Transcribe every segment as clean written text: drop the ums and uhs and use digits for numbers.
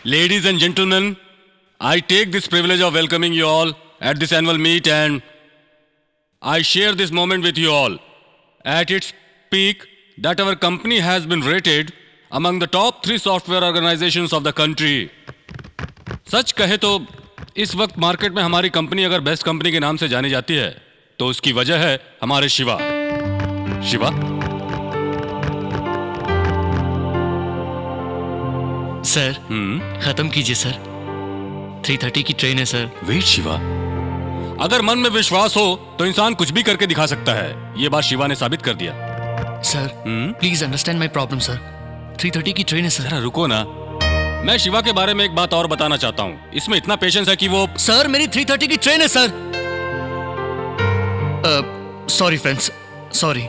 Ladies and gentlemen, I take this privilege of welcoming you all at this annual meet, and I share this moment with you all. At its peak, that our company has been rated among the top 3 software organizations of the country. सच कहे तो इस वक्त market में हमारी company अगर best company के नाम से जानी जाती है तो उसकी वजह है हमारे शिवा। शिवा? सर खत्म कीजिए सर, 3:30 की ट्रेन है सर। वेट शिवा, अगर मन में विश्वास हो तो इंसान कुछ भी करके दिखा सकता है। ये बात शिवा ने साबित कर दिया। Sir please understand my problem sir, 3:30 की ट्रेन है सर। जरा रुको ना, मैं शिवा के बारे में एक बात और बताना चाहता हूँ। इसमें इतना पेशेंस है कि वो सर मेरी 3:30 की ट्रेन है सर। Sorry friends, sorry.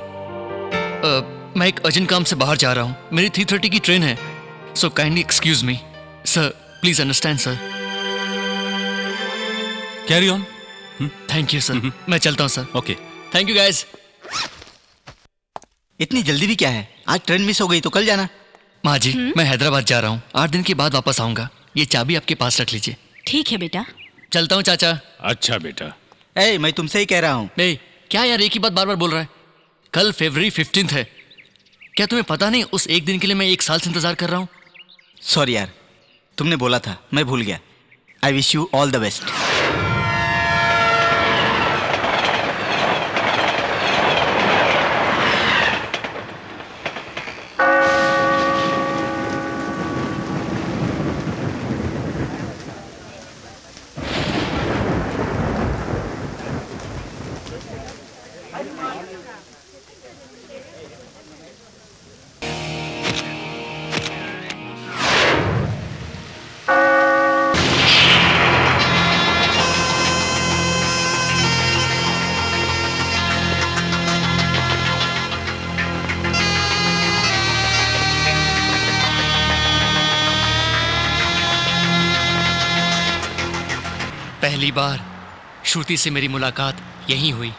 मैं एक अर्जेंट काम से बाहर जा रहा हूँ, मेरी 3:30 की ट्रेन है, so kindly excuse me sir, please understand sir. Carry on. Thank you sir, मैं चलता हूँ sir. Okay, thank you guys. इतनी जल्दी भी क्या है? आज ट्रेन मिस हो गई तो कल जाना। माँ जी मैं हैदराबाद जा रहा हूँ, 8 दिन के बाद वापस आऊंगा। ये चाबी आपके पास रख लीजिए। ठीक है बेटा। चलता हूँ चाचा। अच्छा बेटा। ए, मैं तुमसे ही कह रहा हूँ। क्या यार एक ही बात बार बार बोल रहा है? कल फरवरी 15 है, क्या तुम्हें पता नहीं उस एक दिन के लिए मैं 1 साल से इंतजार कर रहा हूँ? सॉरी यार, तुमने बोला था, मैं भूल गया। I wish you all the best. पहली बार श्रुति से मेरी मुलाकात यहीं हुई। ए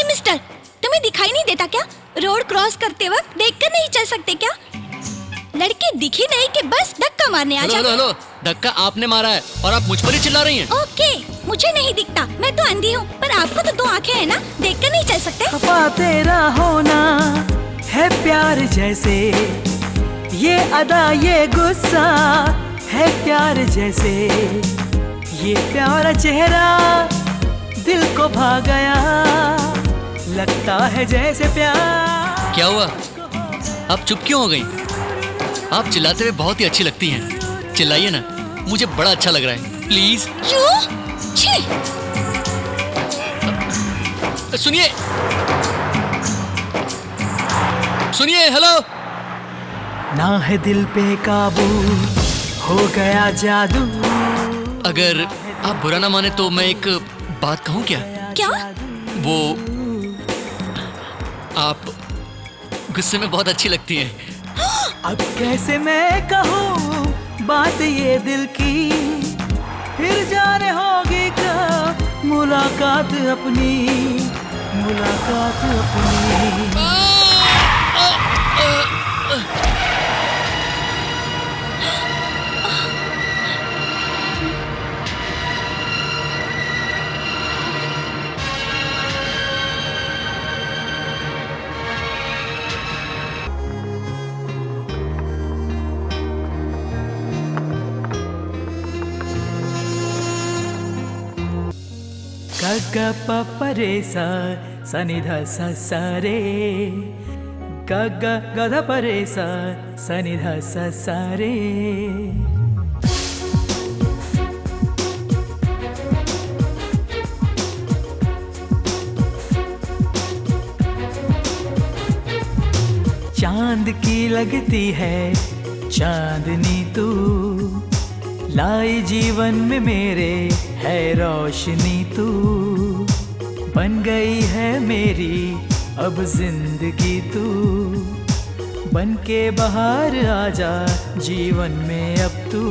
मिस्टर, तुम्हें दिखाई नहीं देता क्या? रोड क्रॉस करते वक्त देखकर नहीं चल सकते क्या? लड़के दिखी नहीं कि बस धक्का मारने आ जाते। हेलो, धक्का आपने मारा है और आप मुझ पर ही चिल्ला रही हैं। ओके, मुझे नहीं दिखता, मैं तो अंधी हूँ, पर आपको तो 2 आंखें हैं ना, देखकर नहीं चल सकते? खफा तेरा होना है प्यार जैसे, ये अदा ये गुस्सा है प्यार जैसे, ये प्यारा चेहरा दिल को भा गया, लगता है जैसे प्यार। क्या हुआ, आप चुप क्यों हो गई? आप चिल्लाते हुए बहुत ही अच्छी लगती हैं, चिल्लाइए ना, मुझे बड़ा अच्छा लग रहा है, प्लीज। सुनिए सुनिए, हेलो। ना है दिल पे काबू, हो गया जादू। अगर आप बुरा ना माने तो मैं एक बात कहूँ क्या? क्या? वो आप गुस्से में बहुत अच्छी लगती हैं। अब कैसे मैं कहूँ बात ये दिल की, फिर जाने होगी कब मुलाकात अपनी, मुलाकात अपनी। ग प प रे सा सा नि ध सा सा रे, ग ग ग ध प रे सा सा नि ध सा सा रे। चांद की लगती है चांदनी तू, लाई जीवन में मेरे है रोशनी तू, बन गई है मेरी अब जिंदगी तू, बन के बाहर आजा जीवन में अब तू।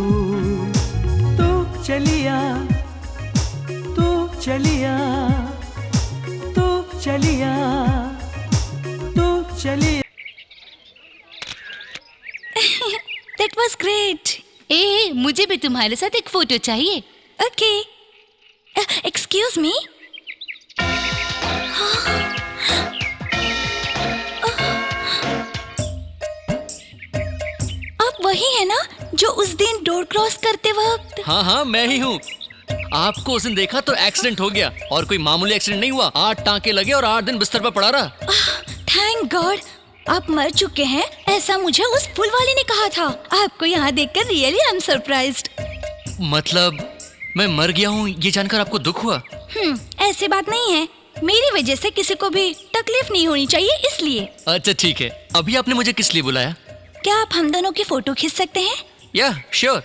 तू चलिया, तू चलिया, तू चलिया, तू चलिया। ग्रेट। ए, मुझे भी तुम्हारे साथ एक फोटो चाहिए। Okay, excuse me. आप वही है ना जो उस दिन डोर क्रॉस करते वक्त? हाँ हाँ, मैं ही हूँ। आपको उस दिन देखा तो एक्सीडेंट हो गया, और कोई मामूली एक्सीडेंट नहीं हुआ। 8 टांके लगे और 8 दिन बिस्तर पर पड़ा रहा। थैंक गॉड, आप मर चुके हैं ऐसा मुझे उस फूल वाले ने कहा था। आपको यहाँ देखकर रियली आई एम सरप्राइज्ड। मतलब मैं मर गया हूँ ये जानकर आपको दुख हुआ? ऐसी बात नहीं है, मेरी वजह से किसी को भी तकलीफ नहीं होनी चाहिए इसलिए। अच्छा ठीक है, अभी आपने मुझे किस लिए बुलाया? क्या आप हम दोनों की फोटो खींच सकते हैं? या श्योर।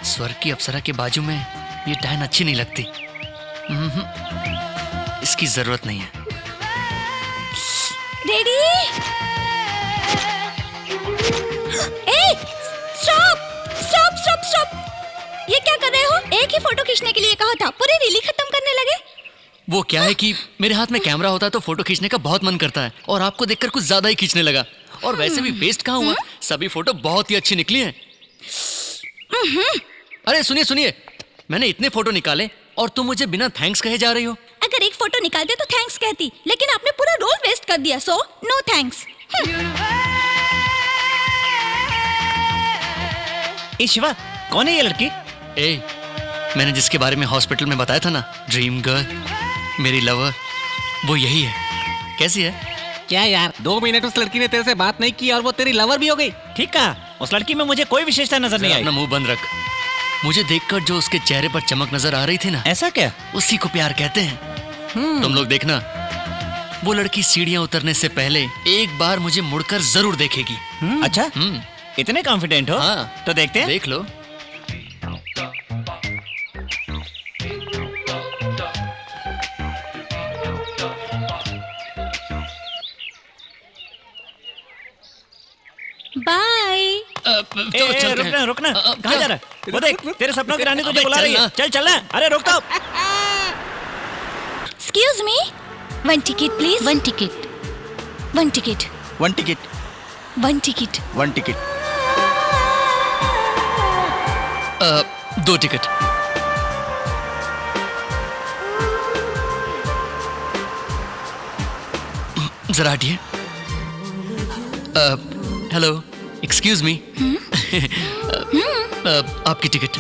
स्वर्ग की अप्सरा के बाजू में ये डायन अच्छी नहीं लगती। इसकी जरूरत नहीं है। रेडी? ए, स्टॉप स्टॉप स्टॉप स्टॉप! ये क्या कर रहे हो? एक ही फोटो खींचने के लिए कहा था, पूरी रील खत्म करने लगे। वो क्या है कि मेरे हाथ में कैमरा होता है तो फोटो खींचने का बहुत मन करता है, और आपको देखकर कुछ ज्यादा ही खींचने लगा। और वैसे भी वेस्ट कहाँ हुआ, सभी फोटो बहुत ही अच्छी निकली हैं। अरे सुनिए सुनिए, मैंने इतने फोटो निकाले और तुम मुझे बिना थैंक्स कहे जा रही हो। अगर एक फोटो निकालते तो थैंक्स कहती, लेकिन आपने पूरा रोल वेस्ट कर दिया, सो नो थैंक्स। ए शिवा, कौन है ये लड़की? ए, मैंने जिसके बारे में हॉस्पिटल में बताया था ना, ड्रीम गर्ल, मेरी लवर, वो यही है। कैसी है? क्या यार, 2 मिनट उस लड़की ने तेरे से बात नहीं की और वो तेरी लवर भी हो गई? ठीक कहा, उस लड़की में मुझे कोई विशेषता नजर नहीं आई। अपना मुंह बंद रख। मुझे देखकर जो उसके चेहरे पर चमक नजर आ रही थी ना, ऐसा क्या? उसी को प्यार कहते हैं। तुम लोग देखना, वो लड़की सीढ़ियां उतरने से पहले एक बार मुझे मुड़कर जरूर देखेगी। अच्छा, इतने कॉन्फिडेंट हो? हाँ, तो देखते हैं। देख लो। बाय। चलो चलते हैं। रुकना रुकना, कहाँ जा रहा है? वो देख, तेरे सपनों की रानी तुझे अबे, बुला रही है। चलना। चल चलना। अरे रुक तो। Excuse me, 1 ticket please. 1 ticket. 1 ticket. 1 ticket. 1 ticket. 1 ticket. 2 ticket. जरा हटिए। Hello, excuse me. आपकी टिकट।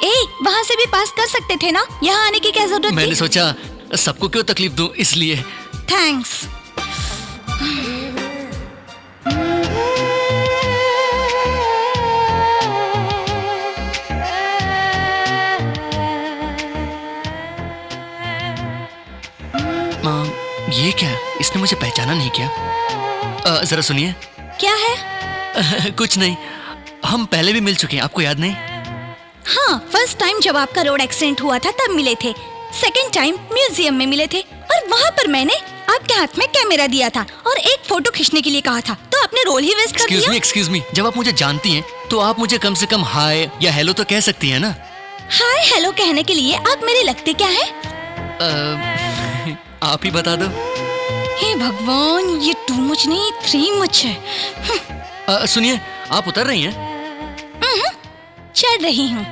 ए, वहाँ से भी पास कर सकते थे ना, यहाँ आने की क्या जरूरत मैंने थी? सोचा सबको क्यों तकलीफ दूं, इसलिए। थैंक्स। ये क्या, इसने मुझे पहचाना नहीं क्या? जरा सुनिए। क्या है? कुछ नहीं, हम पहले भी मिल चुके हैं, आपको याद नहीं? हाँ, फर्स्ट टाइम जब आपका रोड एक्सीडेंट हुआ था तब मिले थे, सेकंड टाइम म्यूजियम में मिले थे, और वहाँ पर मैंने आपके हाथ में कैमरा दिया था और एक फोटो खींचने के लिए कहा था, तो आपने रोल ही वेस्ट कर दिया। एक्सक्यूज मी, जब आप मुझे जानती हैं तो आप मुझे कम से कम हाय या हेलो तो कह सकती हैं ना? हाय हेलो कहने के लिए आप मेरे लगते क्या है? आप ही बता दो। हे भगवान, ये 2 मच नहीं 3 मच है। सुनिए, आप उतर रही हैं? चढ़ रही हूँ।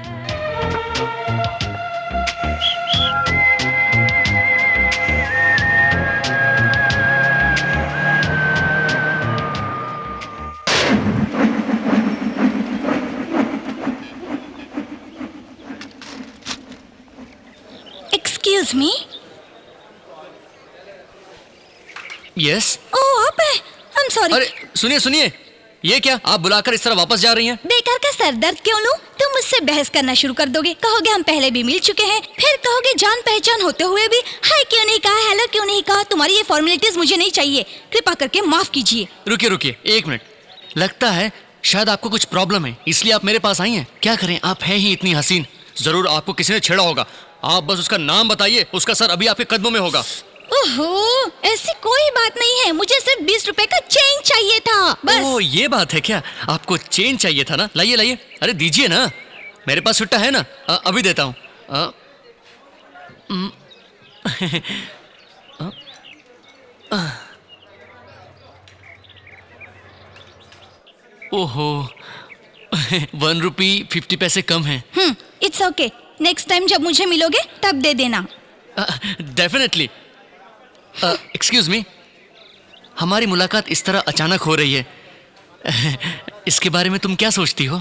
Excuse me. यस। ओह, आप है? I am sorry. अरे सुनिए सुनिए, ये क्या, आप बुलाकर इस तरह वापस जा रही हैं? बेकार का सर दर्द क्यों लूं? तुम मुझसे बहस करना शुरू कर दोगे, कहोगे हम पहले भी मिल चुके हैं, फिर कहोगे जान पहचान होते हुए भी हाय क्यों नहीं कहा, हेलो क्यों नहीं कहा। तुम्हारी ये फॉर्मेलिटीज मुझे नहीं चाहिए, कृपा करके माफ कीजिए। रुकिए रुकिए, 1 मिनट। लगता है शायद आपको कुछ प्रॉब्लम है, इसलिए आप मेरे पास आई हैं। क्या करें, आप हैं ही इतनी हसीन। जरूर आपको किसी ने छेड़ा होगा। आप बस उसका नाम बताइए, उसका सर अभी आपके कदमों में होगा। ओहो, ऐसी कोई बात नहीं है, मुझे सिर्फ 20 रुपए का चेंज चाहिए था बस। ओह, ये बात है क्या? आपको चेंज चाहिए था ना? लाइए लाइए, अरे दीजिए ना, मेरे पास छुट्टा है ना, अभी देता हूँ। ओहो, 1 रुपी 50 पैसे कम है। इट्स ओके, नेक्स्ट टाइम जब मुझे मिलोगे तब दे देना। डेफिनेटली। एक्सक्यूज मी, हमारी मुलाकात इस तरह अचानक हो रही है, इसके बारे में तुम क्या सोचती हो?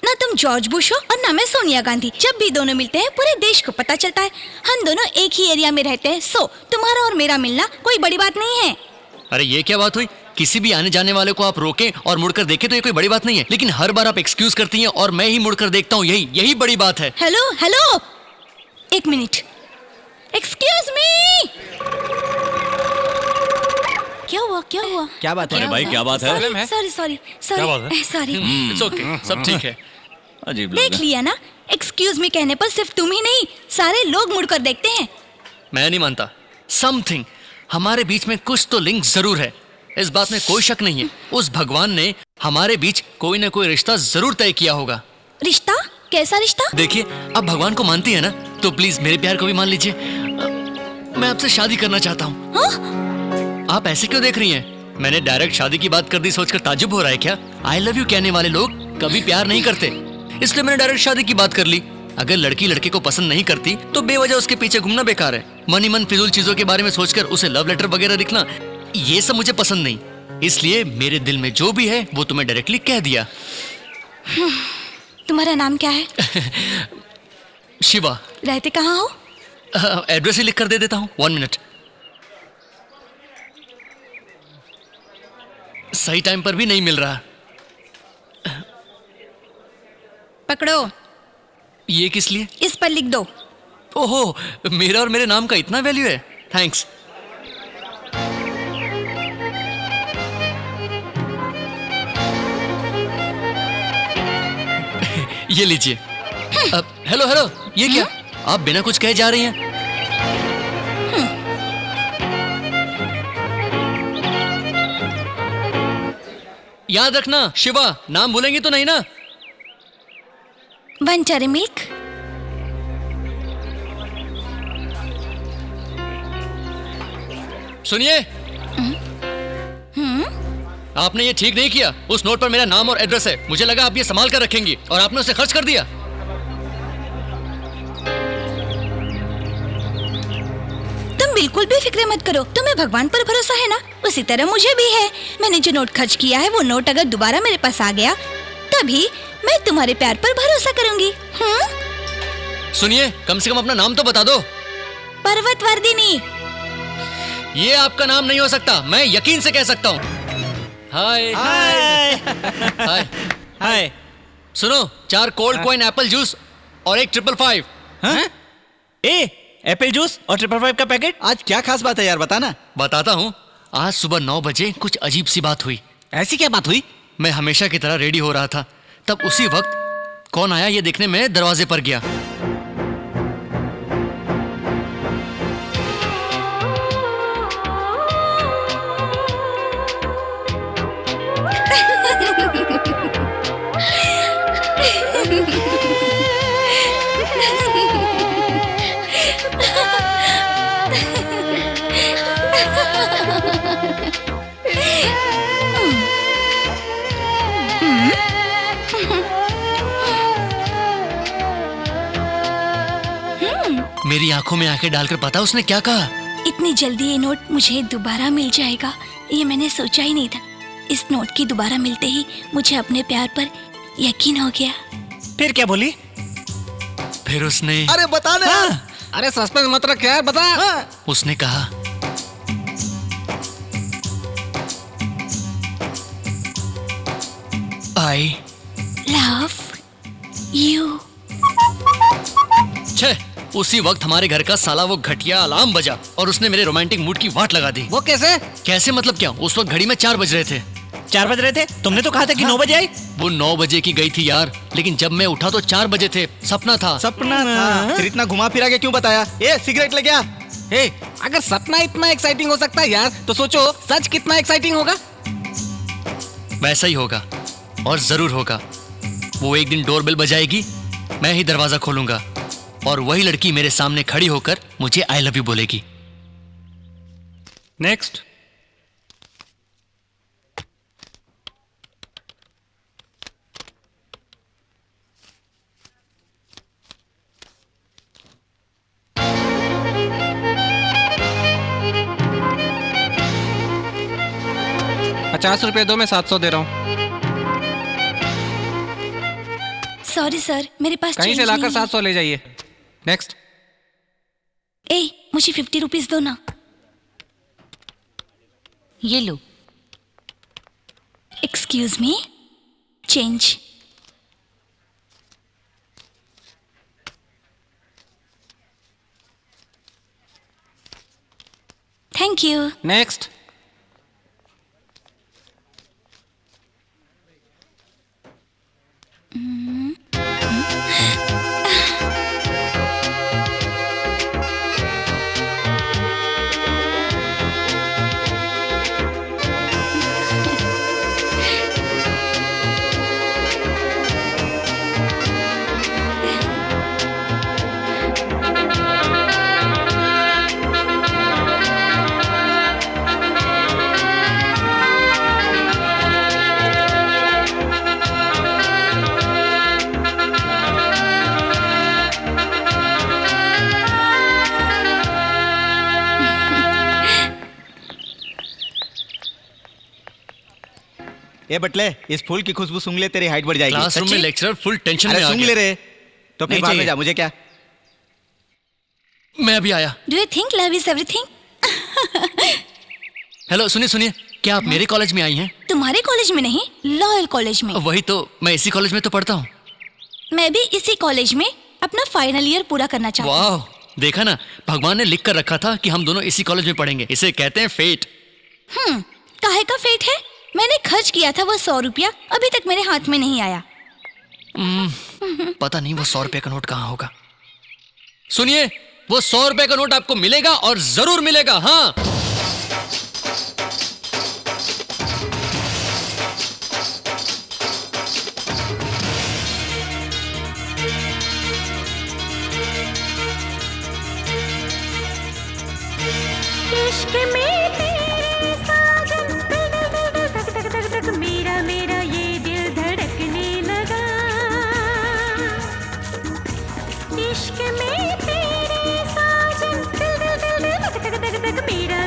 ना तुम जॉर्ज बुश हो और ना मैं सोनिया गांधी। जब भी दोनों मिलते हैं पूरे देश को पता चलता है। हम दोनों एक ही एरिया में रहते हैं, सो तुम्हारा और मेरा मिलना कोई बड़ी बात नहीं है। अरे ये क्या बात हुई? किसी भी आने जाने वाले को आप रोकें और मुड़कर देखें तो ये कोई बड़ी बात नहीं है, लेकिन हर बार आप एक्सक्यूज करती हैं और मैं ही मुड़कर देखता हूँ, यही बड़ी बात है। हेलो हेलो, एक मिनट, एक्सक्यूज मी। क्या हुआ क्या हुआ? क्या बात है? अरे भाई क्या बात है? सॉरी सॉरी क्या बात सॉरी सॉरी। इट्स ओके, सब ठीक है। अजीब लोग देख हैं। लिया ना, एक्सक्यूज मी कहने पर सिर्फ तुम ही नहीं सारे लोग मुड़कर देखते हैं। मैं नहीं मानता। समथिंग, हमारे बीच में कुछ तो लिंक जरूर है, इस बात में कोई शक नहीं है। उस भगवान ने हमारे बीच कोई ना कोई रिश्ता जरूर तय किया होगा। रिश्ता? कैसा रिश्ता? देखिए, आप भगवान को मानती है ना, तो प्लीज मेरे प्यार को भी मान लीजिए। मैं आपसे शादी करना चाहता हूँ। हाँ? आप ऐसे क्यों देख रही हैं? मैंने डायरेक्ट शादी की बात कर दी सोचकर ताज्जुब हो रहा है क्या? आई लव यू कहने वाले लोग कभी प्यार नहीं करते, इसलिए मैंने डायरेक्ट शादी की बात कर ली। अगर लड़की लड़के को पसंद नहीं करती तो बेवजह उसके पीछे घूमना बेकार है। मन ही मन फिजूल चीजों के बारे में सोचकर उसे लव लेटर वगैरह लिखना, ये सब मुझे पसंद नहीं। इसलिए मेरे दिल में जो भी है वो तुम्हें डायरेक्टली कह दिया। तुम्हारा नाम क्या है? शिवा। रहते कहाँ हो? एड्रेस ही लिख कर दे देता हूँ, 1 मिनट। सही टाइम पर भी नहीं मिल रहा। पकड़ो, ये किस लिए? इस पर लिख दो। ओहो, मेरा और मेरे नाम का इतना वैल्यू है, थैंक्स। ये लीजिए। हेलो हेलो, ये क्या? आप बिना कुछ कहे जा रही हैं? याद रखना शिवा, नाम भूलेंगी तो नहीं ना? Buncher milk. सुनिए, आपने ये ठीक नहीं किया। उस नोट पर मेरा नाम और एड्रेस है, मुझे लगा आप ये संभाल कर रखेंगी और आपने उसे खर्च कर दिया। तुम बिल्कुल भी फिक्र मत करो, तुम्हें भगवान पर भरोसा है ना, उसी तरह मुझे भी है। मैंने जो नोट खर्च किया है वो नोट अगर दोबारा मेरे पास आ गया तभी मैं तुम्हारे प्यार पर भरोसा करूंगी। सुनिए, कम से कम अपना नाम तो बता दो। पर्वतवर्धिनी। ये आपका नाम नहीं हो सकता, मैं यकीन से कह सकता हूँ। हाय हाय हाय हाय। सुनो, 4 कोल्ड कॉइन एप्पल जूस और एक 555। हाँ? ए, एप्पल जूस और 555 का पैकेट। आज क्या खास बात है यार, बताना। बताता हूँ। आज सुबह 9 बजे कुछ अजीब सी बात हुई। ऐसी क्या बात हुई? मैं हमेशा की तरह रेडी हो रहा था, तब उसी वक्त कौन आया ये देखने मैं दरवाजे पर गया। मेरी आंखों में आंखें डालकर पता उसने क्या कहा? इतनी जल्दी ये नोट मुझे दोबारा मिल जाएगा ये मैंने सोचा ही नहीं था। इस नोट की दोबारा मिलते ही मुझे अपने प्यार पर यकीन हो गया। फिर क्या बोली? फिर उसने अरे बता ना। अरे सस्पेंस मत रख यार, बता। उसने कहा, आई लव यू। छे, उसी वक्त हमारे घर का साला वो घटिया अलार्म बजा और उसने मेरे रोमांटिक मूड की वाट लगा दी। वो कैसे? कैसे मतलब क्या? उस वक्त घड़ी में 4 बज रहे थे। 4 बज रहे थे, तुमने तो कहा था कि 9 बजे आई। वो 9 बजे की गई थी यार, लेकिन जब मैं उठा तो 4 बजे थे। सपना था। सपना था, फिर इतना घुमा फिरा के क्यों बताया? ए सिगरेट ले क्या? ए, अगर सपना इतना एक्साइटिंग हो सकता है यार, तो सोचो सच कितना एक्साइटिंग होगा। वैसा ही होगा और जरूर होगा। वो एक दिन डोरबेल बजाएगी, मैं ही दरवाजा खोलूंगा और वही लड़की मेरे सामने खड़ी होकर मुझे आई लव यू बोलेगी। नेक्स्ट। ₹50 दो, मैं 700 दे रहा हूँ। सॉरी सर, मेरे पास कहीं change से लाकर नहीं है। 700 ले जाइए। नेक्स्ट। ए, मुझे 50 रुपीज दो ना। ये लो। Excuse me, change. Thank you. Next. ए बटले, इस फूल की खुशबू सूंघ ले, तेरी हाइट बढ़ जाएगी। क्लासरूम में सच्ची? लेक्चरर फुल टेंशन अरे में आ सूंघ ले गया। रे, तो फिर नहीं बाद में चाहिए। जा, मुझे क्या। मैं अभी आया। Do you think love is everything? Hello, सुनिए सुनिए, क्या आप मेरे कॉलेज में आई हैं? तुम्हारे कॉलेज में नहीं, लॉयल कॉलेज में। वही तो, मैं इसी कॉलेज में तो पढ़ता हूँ। मैं भी इसी कॉलेज में अपना फाइनल ईयर पूरा करना चाहती हूँ। वाह, देखा ना, भगवान ने लिख कर रखा था कि हम दोनों इसी कॉलेज में पढ़ेंगे। इसे कहते हैं फेट। काहे का फेट है? मैंने खर्च किया था वो 100 रुपया, अभी तक मेरे हाथ में नहीं आया। पता नहीं वो 100 रुपए का नोट कहाँ होगा। सुनिए, वो 100 रुपए का नोट आपको मिलेगा और जरूर मिलेगा। हाँ, इश्क में तेरे साजन धक धक धक धक मेरा मेरा ये दिल धड़कने लगा। इश्क में तेरे साजन धक धक धक धक मेरा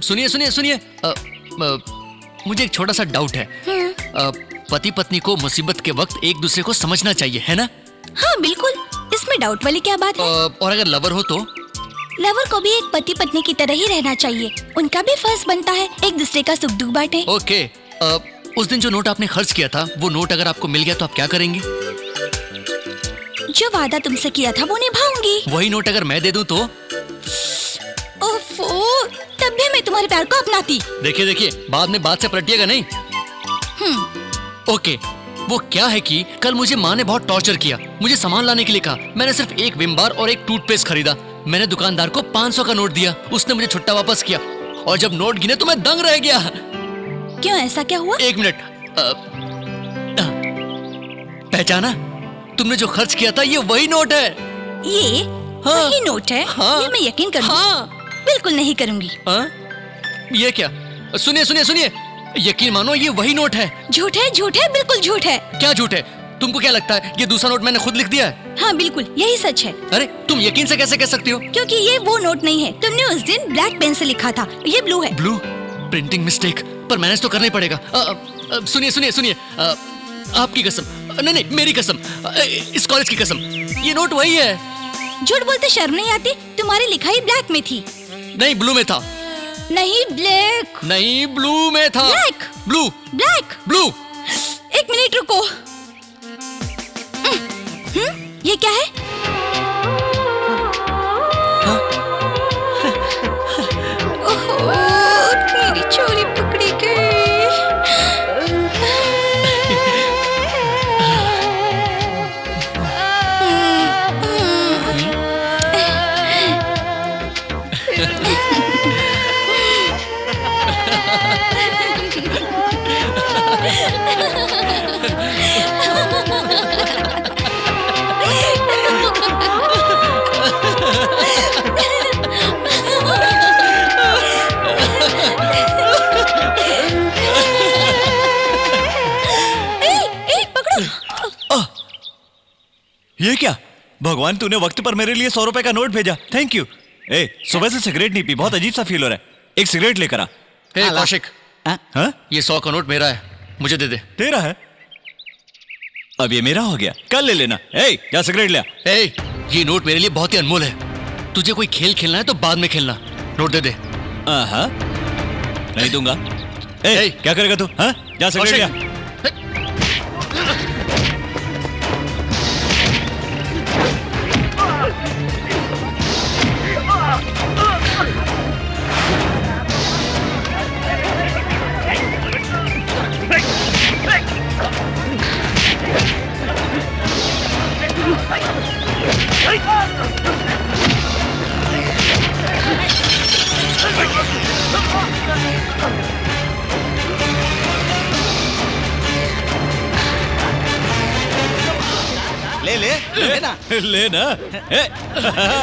सुनिए सुनिए सुनिए, मुझे एक छोटा सा डाउट है। पति पत्नी को मुसीबत के वक्त एक दूसरे को समझना चाहिए, है ना? हाँ बिल्कुल, इसमें डाउट वाली क्या बात है? और अगर लवर हो तो? लवर को भी एक पति पत्नी की तरह ही रहना चाहिए। उनका भी फर्ज बनता है एक दूसरे का सुख दुख बांटे। ओके। उस दिन जो नोट आपने खर्च किया था, वो नोट अगर आपको मिल गया तो आप क्या करेंगी? जो वादा तुमसे किया था वो निभाऊंगी। वही नोट अगर मैं दे दूं तो? ओफो, तब भी मैं तुम्हारे प्यार को अपनाती। देखिए देखिए, बाद में बात से पलटिएगा नहीं। ओके, वो क्या है कि कल मुझे माँ ने बहुत टॉर्चर किया, मुझे सामान लाने के लिए कहा। मैंने सिर्फ एक विम बार और एक टूथपेस्ट खरीदा। मैंने दुकानदार को 500 का नोट दिया, उसने मुझे छुट्टा वापस किया और जब नोट गिने तो मैं दंग रह गया। क्यों, ऐसा क्या हुआ? एक मिनट, पहचाना? तुमने जो खर्च किया था ये वही नोट है। ये हाँ। वही नोट है? हाँ। ये मैं यकीन करूंगी। हाँ। बिल्कुल नहीं करूंगी। हाँ? ये क्या? सुनिए सुनिए सुनिए, यकीन मानो ये वही नोट है। झूठ है, झूठ है, बिल्कुल झूठ है। क्या झूठ है? तुमको क्या लगता है ये दूसरा नोट मैंने खुद लिख दिया है? हाँ बिल्कुल, यही सच है। अरे तुम यकीन से कैसे कह सकती हो? क्योंकि ये वो नोट नहीं है। तुमने उस दिन ब्लैक पेन से लिखा था, ये ब्लू है। ब्लू? प्रिंटिंग मिस्टेक, पर मैनेज तो करना ही पड़ेगा। सुनिए सुनिए सुनिए, आपकी कसम, नहीं नहीं मेरी कसम, इस कॉलेज की कसम, ये नोट वही है। झूठ बोलते शर्म नहीं आती? तुम्हारी लिखाई ब्लैक में थी। नहीं, ब्लू में था। नहीं, ब्लैक। नहीं, ब्लू में था। ब्लैक। ब्लू। ब्लैक। ब्लू। एक मिनट रुको। ये क्या है? ओहो, मेरी चोरी पकड़ी गई। ये क्या? भगवान, तूने वक्त पर मेरे लिए 100 रुपए का नोट भेजा, थैंक यू। ए, सुबह से सिगरेट नहीं पी, बहुत अजीब सा फील हो रहा है। एक सिगरेट लेकर आ। हे कौशिक, हाँ? ये 100 का नोट मेरा है, मुझे दे दे। तेरा है? अब ये मेरा हो गया, कल ले लेना। ए, जा सिगरेट ले आ। ए, ये नोट मेरे लिए बहुत ही अनमोल है। तुझे कोई खेल खेलना है तो बाद में खेलना। नोट दे दे। हाँ, नहीं दूंगा। ए, क्या करेगा तू? हाँ, जा सिगरेट ले आ। ले ले ले ना। ले ना। ए,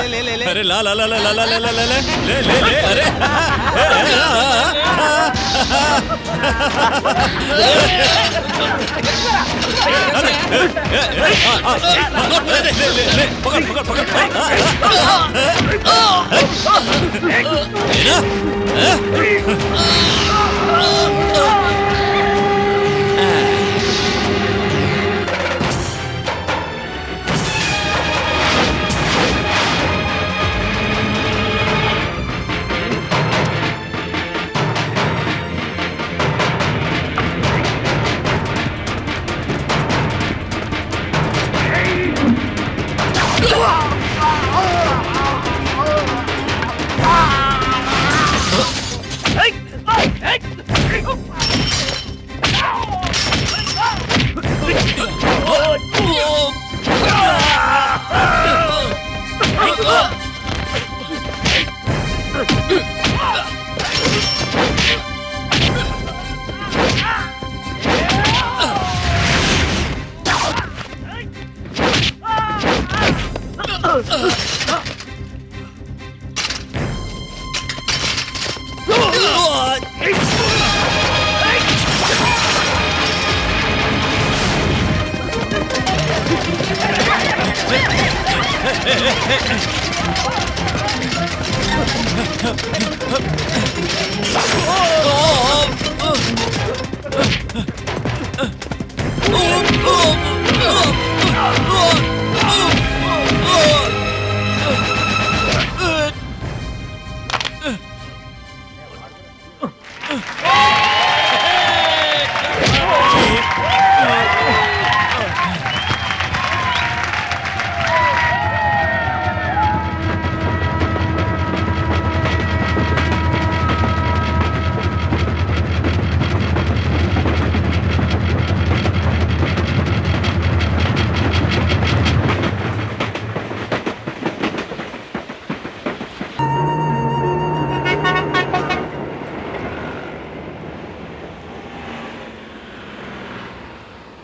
ले ले ले। अरे ला ला ला ला ला ला ला ला ला ले ले ले। अरे पकड़ पकड़ पकड़।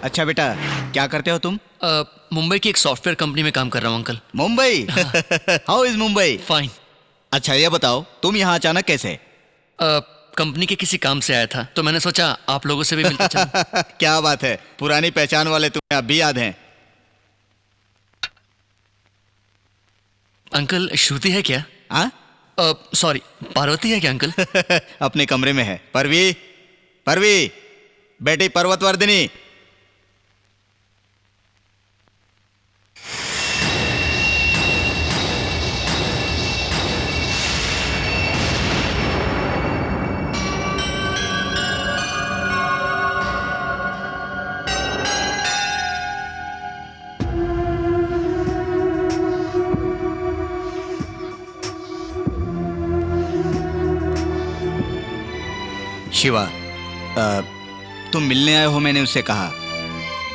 अच्छा बेटा, क्या करते हो तुम? मुंबई की एक सॉफ्टवेयर कंपनी में काम कर रहा हूँ uncle. Mumbai? How is Mumbai? Fine. अच्छा ये बताओ, तुम यहाँ अचानक कैसे? कंपनी के किसी काम से आया था तो मैंने सोचा आप लोगों से भी मिलकर चलूं। क्या बात है, पुरानी पहचान वाले तुम्हें अब भी याद हैं? अंकल श्रुति है क्या? हाँ? सॉरी, पार्वती है क्या अंकल? अपने कमरे में है। परवी, परवी, बेटी पर्वतवर्धिनी। शिवा, तुम मिलने आए हो मैंने उससे कहा,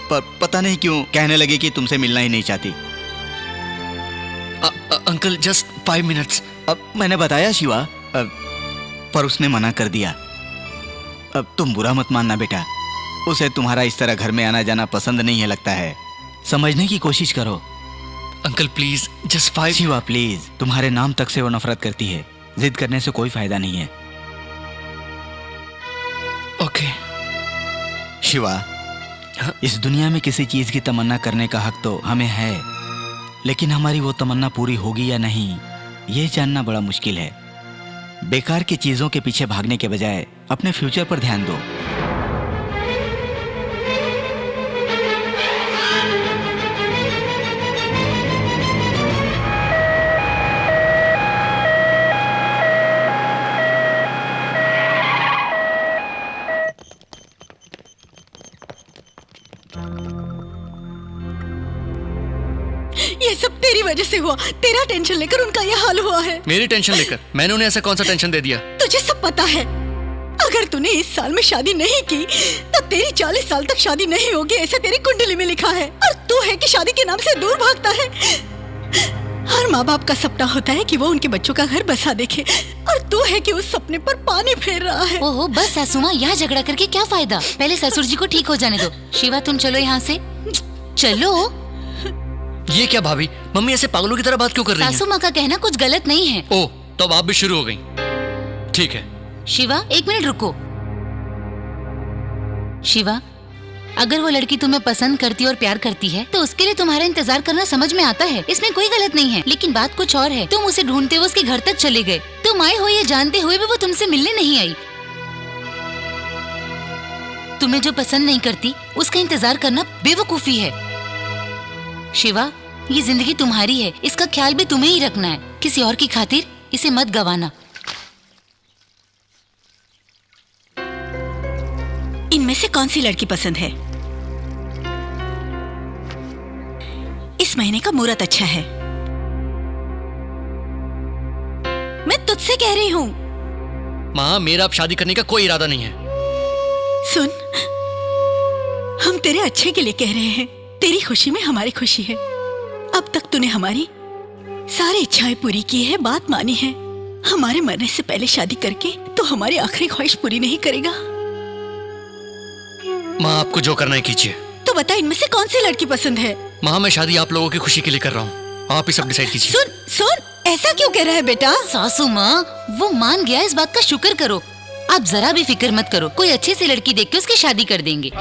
पर पता नहीं क्यों कहने लगी कि तुमसे मिलना ही नहीं चाहती। Uncle just 5 minutes. अब मैंने बताया शिवा, पर उसने मना कर दिया। अब तुम बुरा मत मानना बेटा, उसे तुम्हारा इस तरह घर में आना जाना पसंद नहीं है लगता है। समझने की कोशिश करो। Uncle please just 5। Shiva please, तुम्हारे नाम तक से वो नफरत करती है। जिद करने से कोई फायदा नहीं है। ओके। शिवा, इस दुनिया में किसी चीज की तमन्ना करने का हक तो हमें है, लेकिन हमारी वो तमन्ना पूरी होगी या नहीं ये जानना बड़ा मुश्किल है। बेकार की चीजों के पीछे भागने के बजाय अपने फ्यूचर पर ध्यान दो। ये सब तेरी वजह से हुआ। तेरा टेंशन लेकर उनका ये हाल हुआ है। मेरी टेंशन लेकर? मैंने उन्हें ऐसा कौन सा टेंशन दे दिया? तुझे सब पता है। अगर तूने इस साल में शादी नहीं की तो तेरी 40 साल तक शादी नहीं होगी, ऐसा तेरी कुंडली में लिखा है। और तू है कि शादी के नाम से दूर भागता है। हर माँ बाप का सपना होता है कि वो उनके बच्चों का घर बसा देखे, और तू है कि उस सपने पर पानी फेर रहा है। ओहो बस सासू माँ, यहाँ झगड़ा करके क्या फायदा? पहले ससुर जी को ठीक हो जाने दो। शिवा तुम चलो यहाँ से, चलो। ये क्या भाभी, मम्मी ऐसे पागलों की तरह बात क्यों कर रही हैं? सासू माँ का कहना कुछ गलत नहीं है। ओह, तो अब आप भी शुरू हो गई। ठीक है। शिवा 1 मिनट रुको। शिवा, अगर वो लड़की तुम्हें पसंद करती और प्यार करती है तो उसके लिए तुम्हारा इंतजार करना समझ में आता है, इसमें कोई गलत नहीं है। लेकिन बात कुछ और है। तुम उसे ढूंढते हुए उसके घर तक चले गए। तुम आए हो ये जानते हुए भी वो तुमसे मिलने नहीं आई। तुम्हें जो पसंद नहीं करती उसका इंतजार करना बेवकूफी है। शिवा, ये जिंदगी तुम्हारी है, इसका ख्याल भी तुम्हें ही रखना है। किसी और की खातिर इसे मत गवाना। इनमें से कौन सी लड़की पसंद है? इस महीने का मुहूर्त अच्छा है। मैं तुझसे कह रही हूँ। माँ, मेरा अब शादी करने का कोई इरादा नहीं है। सुन, हम तेरे अच्छे के लिए कह रहे हैं। तेरी खुशी में हमारी खुशी है। अब तक तूने हमारी सारी इच्छाएं पूरी की है, बात मानी है। हमारे मरने से पहले शादी करके तो हमारी आखिरी ख्वाहिश पूरी नहीं करेगा। माँ, आपको जो करना है कीजिए। तो बता, इनमें से कौन सी लड़की पसंद है? माँ, मैं शादी आप लोगों की खुशी के लिए कर रहा हूँ। आप ही सब डिसाइड कीजिए। सुन सुन, ऐसा क्यों कह रहा है बेटा? सासू माँ, वो मान गया, इस बात का शुक्र करो। आप जरा भी फिक्र मत करो, कोई अच्छी सी लड़की देख के उसकी शादी कर देंगे।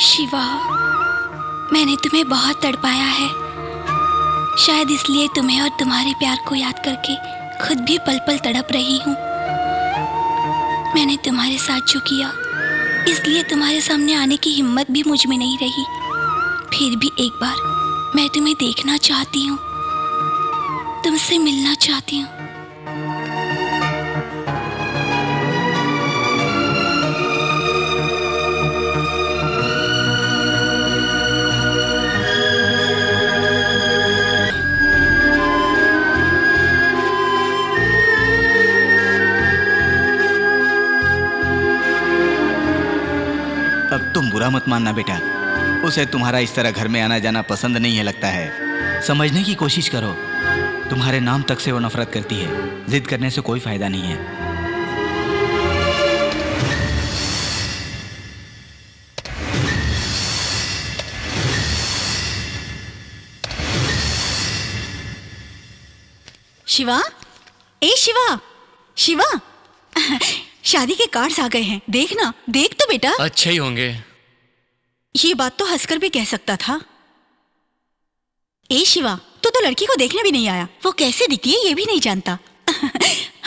शिवा, मैंने तुम्हें बहुत तड़पाया है। शायद इसलिए तुम्हें और तुम्हारे प्यार को याद करके खुद भी पल पल तड़प रही हूँ। मैंने तुम्हारे साथ जो किया, इसलिए तुम्हारे सामने आने की हिम्मत भी मुझ में नहीं रही। फिर भी एक बार मैं तुम्हें देखना चाहती हूँ, तुमसे मिलना चाहती हूँ। अब तुम बुरा मत मानना बेटा, उसे तुम्हारा इस तरह घर में आना जाना पसंद नहीं है लगता है। समझने की कोशिश करो, तुम्हारे नाम तक से वो नफरत करती है। जिद करने से कोई फायदा नहीं है। शिवा, ए शिवा, शिवा, शादी के कार्ड्स आ गए हैं, देखना, देख तो बेटा। अच्छे ही होंगे। ये बात तो हंसकर भी कह सकता था। ए शिवा, तू तो लड़की को देखने भी नहीं आया, वो कैसे दिखती है ये भी नहीं जानता।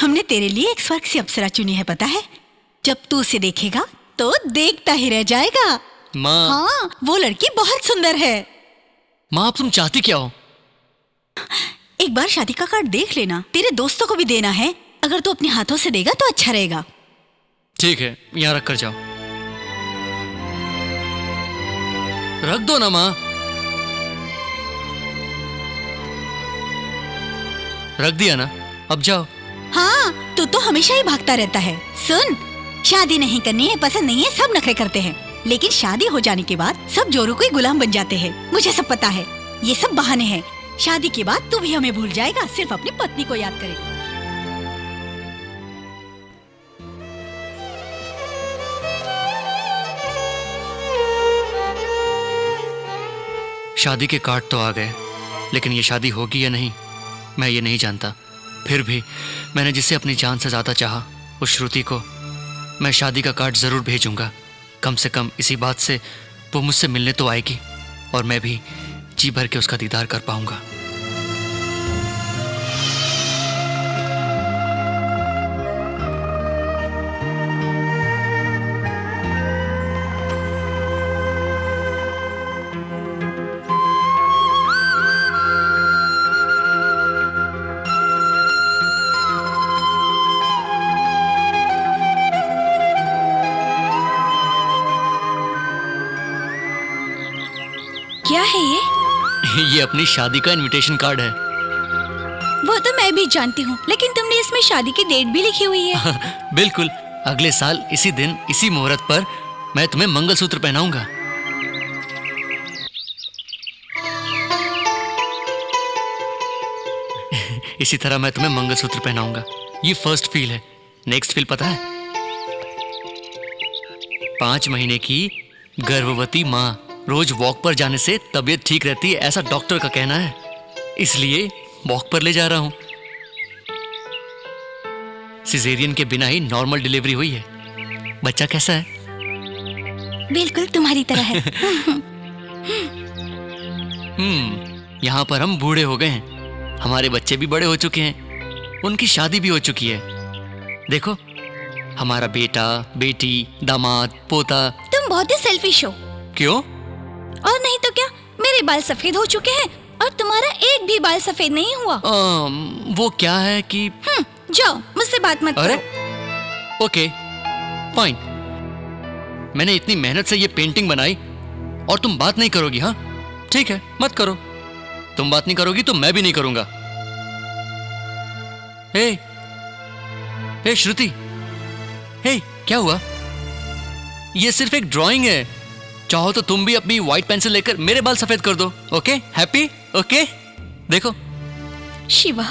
हमने तेरे लिए एक स्वर्ग सी अप्सरा चुनी है, पता है? जब तू उसे देखेगा तो देखता ही रह जाएगा। माँ। हाँ, वो लड़की बहुत सुंदर है। माँ, अब तुम चाहती क्या हो? एक बार शादी का कार्ड देख लेना, तेरे दोस्तों को भी देना है। अगर तू अपने हाथों से देगा तो अच्छा रहेगा। ठीक है, यहाँ रख कर जाओ। रख दो ना माँ। रख दिया ना, अब जाओ। हाँ, तू तो हमेशा ही भागता रहता है। सुन, शादी नहीं करनी है, पसंद नहीं है, सब नखरे करते हैं, लेकिन शादी हो जाने के बाद सब जोरों के गुलाम बन जाते हैं। मुझे सब पता है, ये सब बहाने हैं। शादी के बाद तू भी हमें भूल जाएगा, सिर्फ अपनी पत्नी को याद करेगा। शादी के कार्ड तो आ गए, लेकिन ये शादी होगी या नहीं मैं ये नहीं जानता। फिर भी मैंने जिसे अपनी जान से ज्यादा चाहा, उस श्रुति को मैं शादी का कार्ड जरूर भेजूंगा। कम से कम इसी बात से वो मुझसे मिलने तो आएगी और मैं भी जी भर के उसका दीदार कर पाऊंगा। क्या है ये? ये अपनी शादी का इनविटेशन कार्ड है। वो तो मैं भी जानती हूँ, लेकिन तुमने इसमें शादी की डेट भी लिखी हुई है। बिल्कुल, अगले साल इसी दिन इसी मुहूर्त पर मैं तुम्हें मंगलसूत्र पहनाऊंगा। इसी तरह मैं तुम्हें मंगलसूत्र पहनाऊंगा। ये फर्स्ट फील है। नेक्स्ट फील पता है? 5 महीने की गर्भवती माँ रोज वॉक पर जाने से तबीयत ठीक रहती है, ऐसा डॉक्टर का कहना है। इसलिए वॉक पर ले जा रहा हूं। सिजेरियन के बिना ही नॉर्मल डिलीवरी हुई है। बच्चा कैसा है? बिल्कुल तुम्हारी तरह है। यहाँ पर हम बूढ़े हो गए हैं, हमारे बच्चे भी बड़े हो चुके हैं, उनकी शादी भी हो चुकी है। देखो, हमारा बेटा, बेटी, दामाद, पोता। तुम बहुत ही सेल्फिश हो। क्यों? और नहीं तो क्या, मेरे बाल सफेद हो चुके हैं और तुम्हारा एक भी बाल सफेद नहीं हुआ। वो क्या है कि जाओ, मुझसे बात मत अरे करो। Okay fine. मैंने इतनी मेहनत से ये पेंटिंग बनाई और तुम बात नहीं करोगी? हाँ ठीक है, मत करो। तुम बात नहीं करोगी तो मैं भी नहीं करूंगा। हे श्रुति, हे क्या हुआ? ये सिर्फ एक ड्राइंग है। चाहो तो तुम भी अपनी व्हाइट पेंसिल लेकर मेरे बाल सफेद कर दो। ओके? हैप्पी? ओके? देखो शिवा,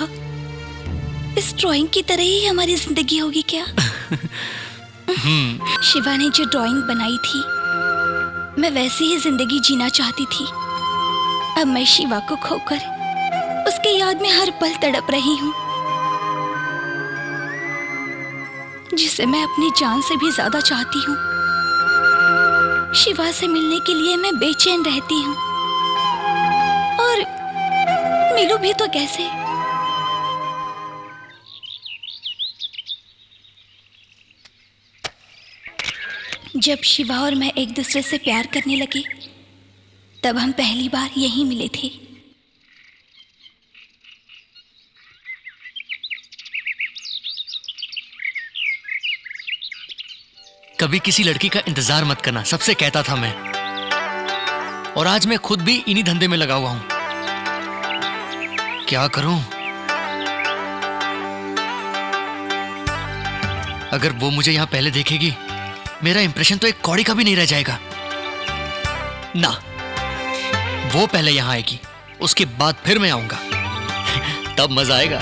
इस ड्राइंग की तरह ही हमारी जिंदगी होगी क्या? शिवा ने जो ड्राइंग बनाई थी, मैं वैसी ही जिंदगी जीना चाहती थी। अब मैं शिवा को खोकर उसके याद में हर पल तड़प रही हूँ, जिसे मैं अपनी जान से भी ज्यादा चाहती हूँ। शिवा से मिलने के लिए मैं बेचैन रहती हूँ, और मिलूं भी तो कैसे? जब शिवा और मैं एक दूसरे से प्यार करने लगे, तब हम पहली बार यहीं मिले थे। कभी किसी लड़की का इंतजार मत करना, सबसे कहता था मैं, और आज मैं खुद भी इन्हीं धंधे में लगा हुआ हूं। क्या करूं? अगर वो मुझे यहां पहले देखेगी, मेरा इंप्रेशन तो एक कौड़ी का भी नहीं रह जाएगा ना। वो पहले यहां आएगी, उसके बाद फिर मैं आऊंगा। तब मजा आएगा।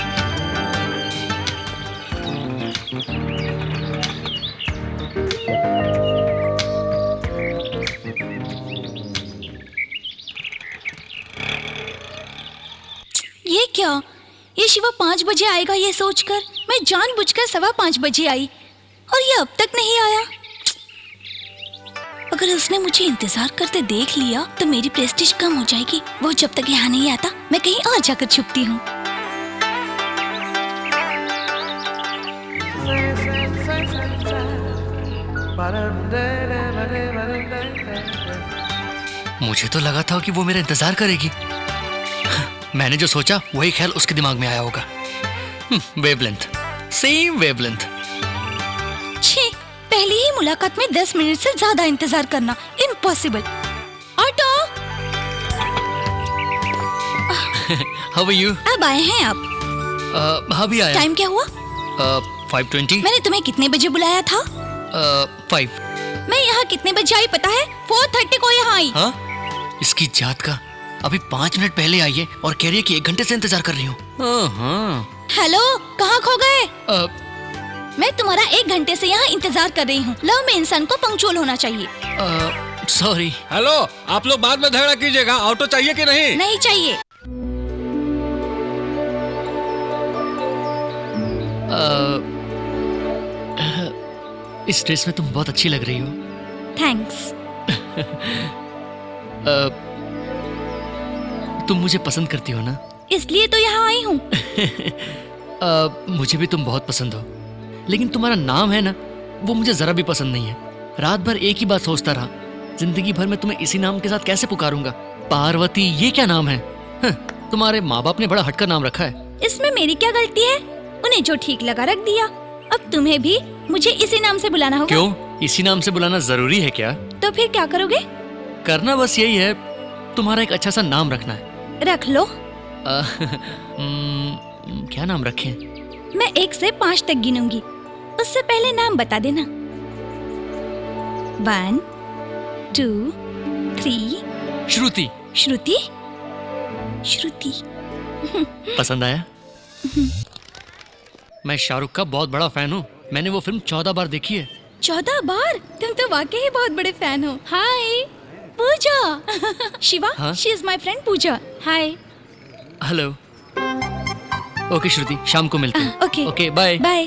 ये क्या? ये शिवा 5 बजे आएगा ये सोचकर मैं जानबूझकर 5:15 बजे आई, और ये अब तक नहीं आया। अगर उसने मुझे इंतजार करते देख लिया तो मेरी प्रेस्टीज कम हो जाएगी। वो जब तक यहाँ नहीं आता, मैं कहीं और जाकर छुपती हूँ। मुझे तो लगा था कि वो मेरा इंतजार करेगी। मैंने जो सोचा वही ख्याल उसके दिमाग में आया होगा। Wavelength, same wavelength. छी, पहली ही मुलाकात में 10 मिनट से ज्यादा इंतजार करना impossible. Auto! How are you? अब आए हैं आप? हाँ भी आया। टाइम क्या हुआ? 5:20। मैंने तुम्हें कितने बजे बुलाया था? 5। मैं यहाँ कितने बजे आई पता है? 4:30 को यहाँ आई। हाँ? इसकी जात का, अभी 5 मिनट पहले आई है और कह रही है कि 1 घंटे से इंतजार कर रही हूँ। हेलो, कहाँ खो गए? मैं तुम्हारा 1 घंटे से यहाँ इंतजार कर रही हूँ। लव में इंसान को पंक्चुअल होना चाहिए। सॉरी। हेलो, आप लोग बाद में झगड़ा कीजिएगा। ऑटो चाहिए कि नहीं? नहीं चाहिए। इस ड्रेस में तुम बहुत अच्छी लग रही हो। थैंक्स। तुम मुझे पसंद करती हो ना? इसलिए तो यहाँ आई हूँ। मुझे भी तुम बहुत पसंद हो, लेकिन तुम्हारा नाम है ना, वो मुझे जरा भी पसंद नहीं है। रात भर एक ही बात सोचता रहा, जिंदगी भर मैं तुम्हें इसी नाम के साथ कैसे पुकारूंगा? पार्वती, ये क्या नाम है? तुम्हारे माँ बाप ने बड़ा हटकर नाम रखा है। इसमें मेरी क्या गलती है? उन्हें जो ठीक लगा रख दिया। अब तुम्हें भी मुझे इसी नाम से बुलाना होगा। क्यों? इसी नाम से बुलाना जरूरी है क्या? तो फिर क्या करोगे? करना बस यही है, तुम्हारा एक अच्छा सा नाम रखना है। रख लो। क्या नाम रखें? मैं 1 से 5 तक गिनूंगी, उससे पहले नाम बता देना। 1 2 3। श्रुति। श्रुति? श्रुति। पसंद आया? मैं शाहरुख का बहुत बड़ा फैन हूँ। मैंने वो फिल्म 14 बार देखी है। 14 बार? तुम तो वाकई ही बहुत बड़े फैन हो। हाय पूजा। शिवा, हाँ? She is my friend Pooja. Hi. Hello. Okay Shruti, शाम को मिलते हैं। Okay okay, bye bye.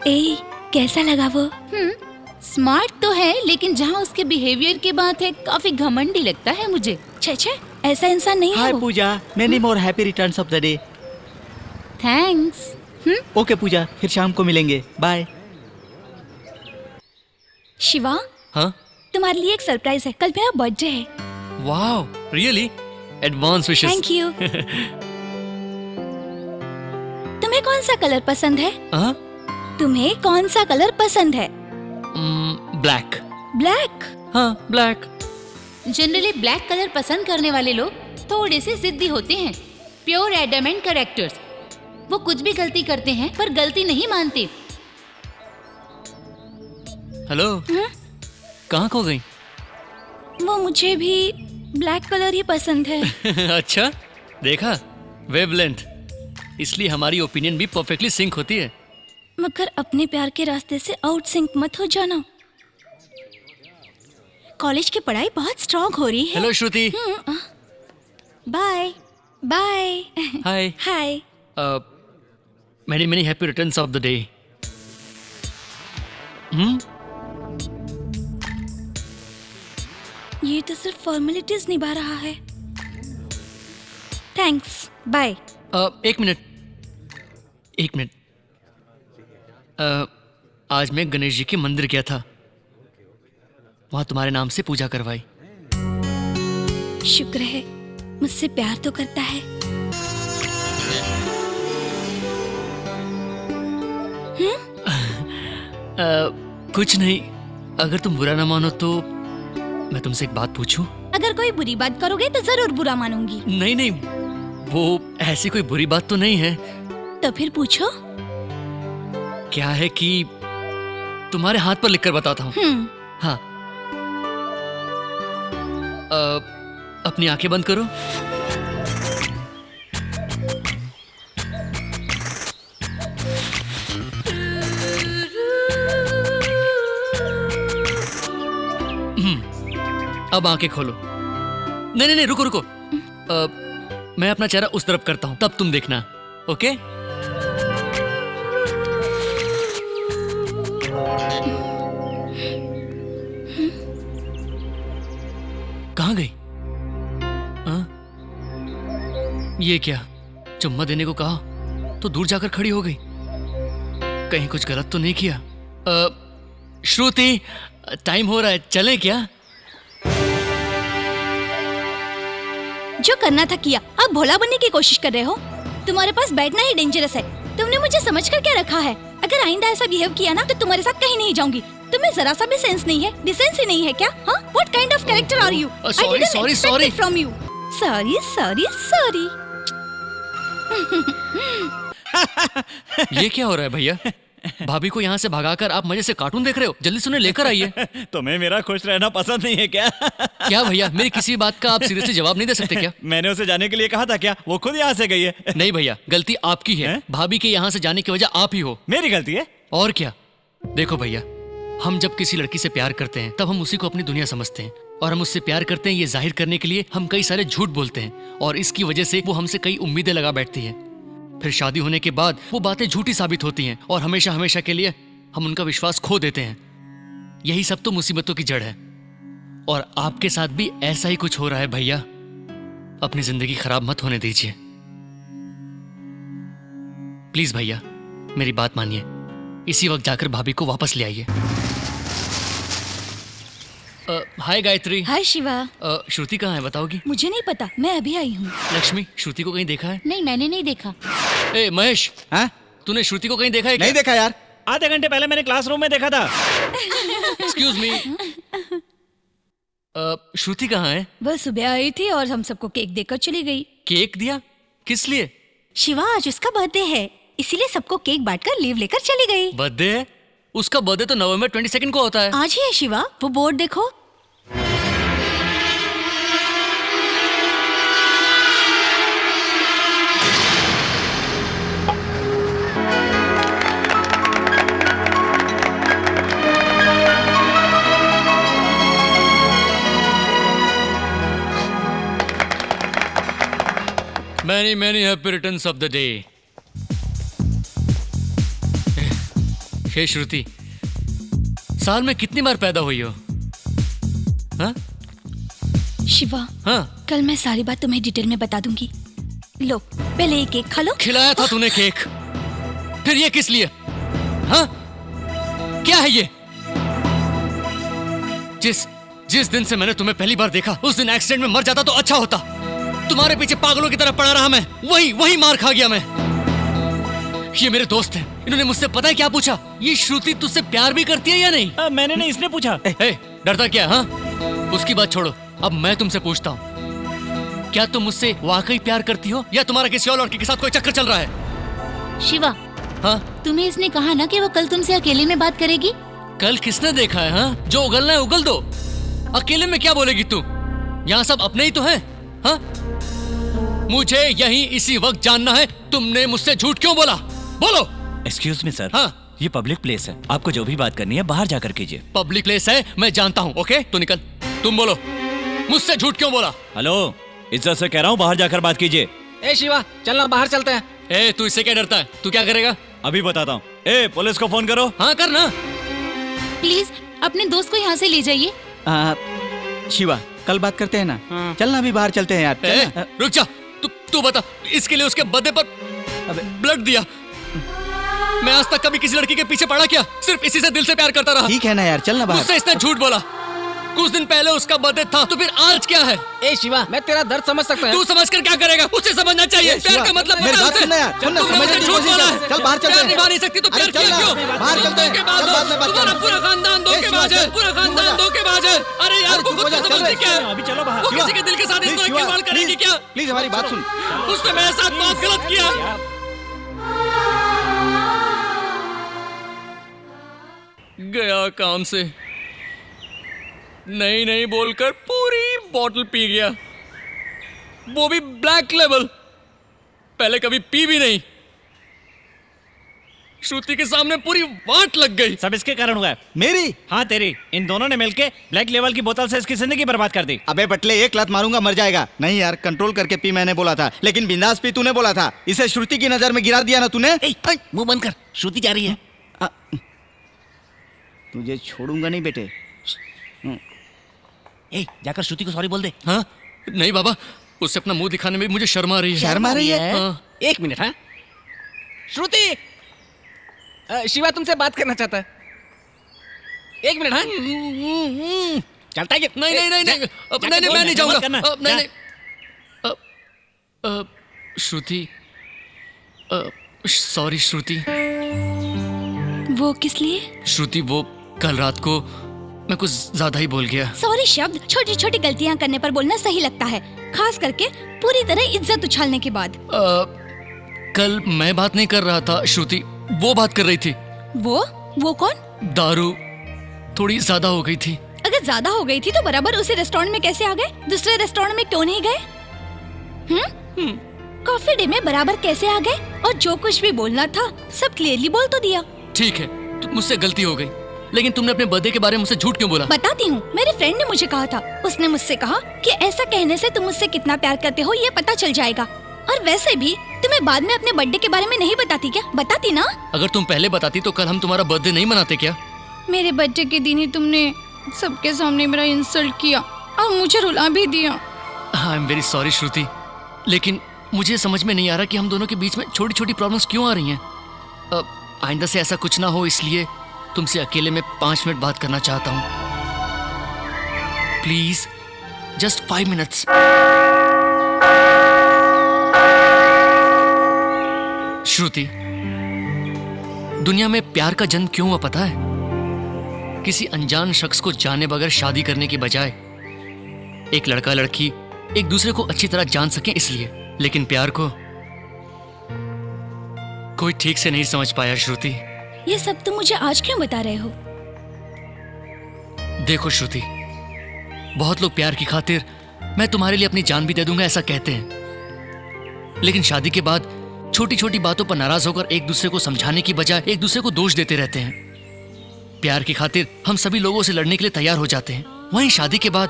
ए, कैसा लगा वो? स्मार्ट तो है, लेकिन जहाँ उसके बिहेवियर की बात है, काफी घमंडी लगता है मुझे। छे, ऐसा इंसान नहीं है हाय वो। Pooja, many more happy returns of the day. Thanks. Okay Pooja, फिर शाम को मिलेंगे। बाय। शिवा, हाँ? तुम्हारे लिए एक सरप्राइज है। कल मेरा बर्थडे है। Wow, really? Advance wishes. Thank you. तुम्हें कौन सा कलर पसंद है? हाँ? तुम्हें कौन सा कलर पसंद है? ब्लैक। ब्लैक? हाँ, ब्लैक। जनरली ब्लैक कलर पसंद करने वाले लोग थोड़े से जिद्दी होते हैं। Pure adamant characters. वो कुछ भी गलती करते हैं पर गलती नहीं मानते। हेलो। कहाँ खो गई? वो मुझे भी ब्लैक कलर ही पसंद है। अच्छा, देखा? वेवलेंथ। इसलिए हमारी ओपिनियन भी परफेक्टली सिंक होती है। मगर अपने प्यार के रास्ते से आउट सिंक मत हो जाना। कॉलेज की पढ़ाई बहुत स्ट्रॉन्ग हो रही है। Hello Shruti. Bye bye. Hi. Hi. Many happy returns of the day. ये तो सिर्फ फॉर्मेलिटीज निभा रहा है। Thanks, bye. एक मिनट। आज मैं गणेश जी के मंदिर गया था, वहां तुम्हारे नाम से पूजा करवाई। शुक्र है, मुझसे प्यार तो करता है। कुछ नहीं, अगर तुम बुरा ना मानो तो मैं तुमसे एक बात पूछूं? अगर कोई बुरी बात करोगे तो जरूर बुरा मानूंगी। नहीं, वो ऐसी कोई बुरी बात तो नहीं है। तो फिर पूछो। क्या है कि तुम्हारे हाथ पर लिखकर बताता हूँ। हाँ, अपनी आंखें बंद करो। अब आंखें खोलो। नहीं, रुको। मैं अपना चेहरा उस तरफ करता हूं, तब तुम देखना। ओके? कहां गई? ये क्या, चुम्मा देने को कहा तो दूर जाकर खड़ी हो गई। कहीं कुछ गलत तो नहीं किया? श्रुति, टाइम हो रहा है, चलें क्या? जो करना था किया, अब भोला बनने की कोशिश कर रहे हो। तुम्हारे पास बैठना ही डेंजरस है। तुमने मुझे समझ कर क्या रखा है? अगर आइंदा ऐसा बिहेव किया ना तो तुम्हारे साथ कहीं नहीं जाऊंगी। तुम्हें जरा सा भी सेंस नहीं है, डिसेंसी नहीं है क्या? हाँ, what kind of character are you? sorry from you. Sorry. ये क्या हो रहा है भैया? भाभी को यहाँ से भगाकर आप मजे से कार्टून देख रहे हो? जल्दी से उन्हें लेकर आइए। तुम्हें मेरा खुश रहना पसंद नहीं है क्या? क्या भैया, मेरी किसी बात का आप सीरियसली जवाब नहीं दे सकते क्या? मैंने उसे जाने के लिए कहा था क्या? वो खुद यहाँ से गई है। नहीं भैया, गलती आपकी है। भाभी के यहाँ से जाने की वजह आप ही हो। मेरी गलती है? और क्या? देखो भैया, हम जब किसी लड़की से प्यार करते हैं तब हम उसी को अपनी दुनिया समझते हैं, और हम उससे प्यार करते हैं ये जाहिर करने के लिए हम कई सारे झूठ बोलते हैं, और इसकी वजह से वो हमसे कई उम्मीदें लगा बैठती है। फिर शादी होने के बाद वो बातें झूठी साबित होती हैं और हमेशा के लिए हम उनका विश्वास खो देते हैं। यही सब तो मुसीबतों की जड़ है, और आपके साथ भी ऐसा ही कुछ हो रहा है भैया। अपनी जिंदगी खराब मत होने दीजिए प्लीज भैया, मेरी बात मानिए। इसी वक्त जाकर भाभी को वापस ले आइए। हाय गायत्री। हाय शिवा। श्रुति कहाँ है बताओगी? मुझे नहीं पता, मैं अभी आई हूँ। लक्ष्मी, श्रुति को कहीं देखा है? नहीं, मैंने नहीं देखा। ए महेश, हाँ? तूने श्रुति को कहीं देखा है क्या? नहीं देखा यार। आधे घंटे पहले मैंने क्लासरूम में देखा था। एक्सक्यूज मी, श्रुति कहाँ है? वह सुबह आई थी और हम सबको केक देकर चली गई। केक दिया? किस लिए? शिवा, आज उसका बर्थडे है, इसीलिए सबको केक बांटकर लीव लेकर चली गई। बर्थडे है? उसका बर्थडे तो नवंबर 22 को होता है। आज ही है शिवा, वो बोर्ड देखो। Many happy returns of the day. हे श्रुति, साल में कितनी बार पैदा हुई हो? हाँ? शिवा, हाँ? कल मैं सारी बात तुम्हें डिटेल में बता दूंगी। लो, पहले ये केक खा लो। खिलाया था तूने केक, फिर ये किस लिए? हाँ? क्या है ये? जिस दिन से मैंने तुम्हें पहली बार देखा उस दिन एक्सीडेंट में मर जाता तो अच्छा होता। तुम्हारे पीछे पागलों की तरह पड़ा रहा मैं, वही मार खा गया मैं। ये मेरे दोस्त हैं, इन्होंने मुझसे पता है क्या पूछा? ये श्रुति तुझसे प्यार भी करती है या नहीं? मैंने नहीं, इसने पूछा। डरता क्या? हाँ, उसकी बात छोड़ो, अब मैं तुमसे पूछता हूँ, क्या तुम मुझसे वाकई प्यार करती हो या तुम्हारा किसी और लड़के के साथ कोई चक्कर चल रहा है? शिवा, हाँ? तुम्हें इसने कहा ना कि वो कल तुमसे अकेले में बात करेगी? कल किसने देखा है? हाँ, जो उगलना है उगल दो, अकेले में क्या बोलेगी तू? यहाँ सब अपने ही तो हैं। हाँ, मुझे यहीं इसी वक्त जानना है, तुमने मुझसे झूठ क्यों बोला? बोलो। Excuse me sir. हाँ? ये पब्लिक प्लेस है, आपको जो भी बात करनी है बाहर जाकर कीजिए। पब्लिक प्लेस है, मैं जानता हूँ। ओके, तो निकल। तुम बोलो, मुझसे झूठ क्यों बोला? हेलो, इज्जत से कह रहा हूँ बाहर जाकर बात कीजिए। ए शिवा, चलना बाहर चलते हैं। ए, तू इससे क्या डरता है? तू क्या करेगा? अभी बताता हूँ। ए, पुलिस को फोन करो। हाँ, करना। प्लीज अपने दोस्त को यहाँ से ले जाइए। शिवा, कल बात करते हैं ना। चल ना, अभी बाहर चलते हैं यार, चल ना। रुक जा। तू बता, इसके लिए उसके बर्थडे पर ब्लड दिया। मैं आज तक कभी किसी लड़की के पीछे पड़ा क्या? सिर्फ इसी से दिल से प्यार करता रहा। ठीक है ना यार, चल ना बाहर। मुझसे इसने झूठ बोला। कुछ दिन पहले उसका बर्थडे था, तो फिर आज क्या है? ए शिवा, मैं तेरा दर्द समझ सकता हूँ। तू समझ कर क्या करेगा? उसे समझना चाहिए। प्यार का मतलब मेरी बात सुन ना यार, सुन ना, तुमने समझने मुझे की झूठ कोशिश बोला कर। है। चल बाहर चलते प्यार हैं। निभा नहीं सकती तो अरे प्यार चल किया ना, क्यों? बाहर चलते हैं। धोखेबाज चल हो। बाद में बात तुम्हारा करेंगे। पूरा खानदान धोखेबाज है। पूरा खानदान धोखेबाज है। अरे यार, वो खुद को समझती क्या है? अभी चलो बाहर। वो किसी के दिल के साथ इस तरह खिलवाड़ करेगी क्या? प्लीज हमारी बात सुन। उसने मेरे साथ बहुत गलत किया। गया काम से, नहीं बोलकर पूरी बोतल पी गया, वो भी ब्लैक लेवल। पहले कभी पी भी नहीं। श्रुति के सामने पूरी वाट लग गई। सब इसके कारण हुआ है। मेरी? हाँ तेरी। इन दोनों ने मिलके ब्लैक लेवल की बोतल से इसकी जिंदगी बर्बाद कर दी। अबे बटले, एक लात मारूंगा मर जाएगा। नहीं यार, कंट्रोल करके पी मैंने बोला था, लेकिन बिंदास पी तूने बोला था। इसे श्रुति की नजर में गिरा दिया ना तूने। मुंह बंद कर, श्रुति जा रही है। तुझे छोड़ूंगा नहीं बेटे। ए, जाकर श्रुति को सॉरी बोल दे। हाँ? नहीं बाबा, उससे अपना मुंह दिखाने में मुझे शर्म आ रही है। शर्म आ रही है? हाँ। एक मिनट। हाँ श्रुति, शिवा तुमसे बात करना चाहता है। एक मिनट। हाँ चलता है क्या? नहीं, मैं नहीं जाऊंगा। नहीं। श्रुति, सॉरी श्रुति। वो किस लिए? श्रुति, वो कल रात को मैं कुछ ज्यादा ही बोल गया। सॉरी शब्द छोटी छोटी गलतियां करने पर बोलना सही लगता है, खास करके पूरी तरह इज्जत उछालने के बाद। कल मैं बात नहीं कर रहा था श्रुति, वो बात कर रही थी। वो कौन? दारू थोड़ी ज्यादा हो गई थी। अगर ज्यादा हो गई थी तो बराबर उसी रेस्टोरेंट में कैसे आ गए? दूसरे रेस्टोरेंट में क्यों नहीं गए? कॉफी डे में बराबर कैसे आ गए? और जो कुछ भी बोलना था सब क्लियरली बोल तो दिया। ठीक है, तो मुझसे गलती हो गई, लेकिन तुमने अपने बर्थडे के बारे में मुझसे झूठ क्यों बोला? बताती हूँ। मेरे फ्रेंड ने मुझे कहा था, उसने मुझसे कहा कि ऐसा कहने से तुम मुझसे कितना प्यार करते हो ये पता चल जाएगा। और वैसे भी तुम्हें बाद में अपने बर्थडे के बारे में नहीं बताती क्या? बताती ना। अगर तुम पहले बताती तो कल हम तुम्हारा बर्थडे नहीं मनाते क्या? मेरे बर्थडे के दिन ही तुमने सबके सामने मेरा इंसल्ट किया और मुझे रुला भी दिया। आई एम वेरी सॉरी श्रुति, लेकिन मुझे समझ में नहीं आ रहा कि हम दोनों के बीच में छोटी छोटी प्रॉब्लम्स क्यों आ रही हैं। आइंदा से ऐसा कुछ ना हो, इसलिए तुमसे अकेले में 5 मिनट बात करना चाहता हूँ। Please, just 5 minutes. श्रुति, दुनिया में प्यार का जन्म क्यों हुआ पता है? किसी अनजान शख्स को जाने बगैर शादी करने की बजाय एक लड़का लड़की एक दूसरे को अच्छी तरह जान सके इसलिए। लेकिन प्यार को कोई ठीक से नहीं समझ पाया श्रुति। ये सब तुम मुझे आज क्यों बता रहे हो? देखो श्रुति, बहुत लोग प्यार की खातिर मैं तुम्हारे लिए अपनी जान भी दे दूंगा ऐसा कहते हैं, लेकिन शादी के बाद छोटी छोटी बातों पर नाराज होकर एक दूसरे को समझाने की बजाय एक दूसरे को दोष देते रहते हैं। प्यार की खातिर हम सभी लोगों से लड़ने के लिए तैयार हो जाते हैं, वहीं शादी के बाद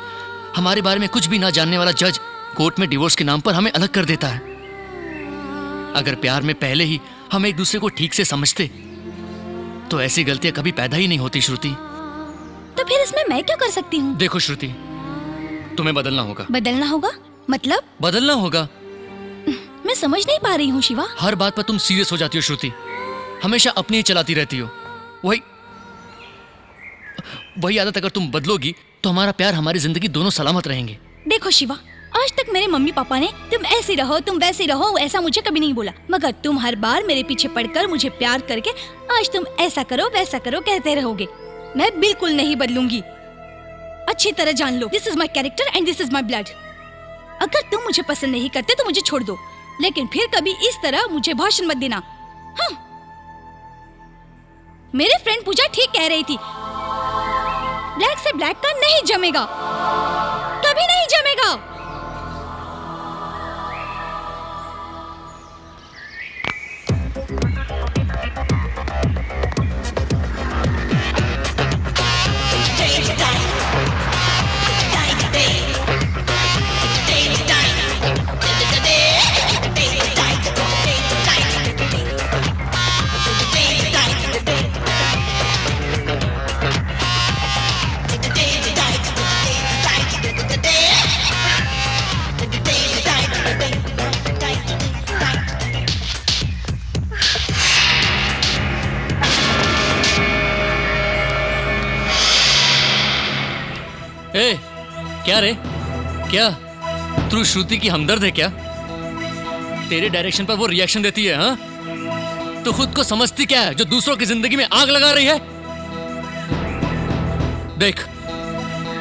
हमारे बारे में कुछ भी ना जानने वाला जज कोर्ट में डिवोर्स के नाम पर हमें अलग कर देता है। अगर प्यार में पहले ही हम एक दूसरे को ठीक से समझते तो ऐसी गलतियां कभी पैदा ही नहीं होती श्रुति। तो फिर इसमें मैं क्या कर सकती हूँ? देखो श्रुति, तुम्हें बदलना होगा। बदलना होगा? मतलब? बदलना होगा। मैं समझ नहीं पा रही हूँ शिवा। हर बात पर तुम सीरियस हो जाती हो श्रुति, हमेशा अपनी ही चलाती रहती हो। वही आदत अगर तुम बदलोगी तो हमारा प्यार, हमारी जिंदगी दोनों सलामत रहेंगे। देखो शिवा, आज तक मेरे मम्मी पापा ने तुम ऐसी रहो, तुम वैसी रहो, ऐसा मुझे कभी नहीं बोला, मगर तुम हर बार मेरे पीछे पड़कर मुझे प्यार करके आज तुम ऐसा करो वैसा करो कहते रहोगे। मैं बिल्कुल नहीं बदलूंगी, अच्छी तरह जान लो। This is my character and this is my blood. अगर तुम मुझे पसंद नहीं करते तो मुझे छोड़ दो, लेकिन फिर कभी इस तरह मुझे भाषण मत देना। मेरी फ्रेंड पूजा ठीक कह रही थी, ब्लैक से ब्लैक का नहीं जमेगा, कभी नहीं जमेगा। Day ए, क्या रे? क्या तू श्रुति की हमदर्द है क्या? तेरे डायरेक्शन पर वो रिएक्शन देती है, हाँ? तो खुद को समझती क्या है जो दूसरों की जिंदगी में आग लगा रही है? देख,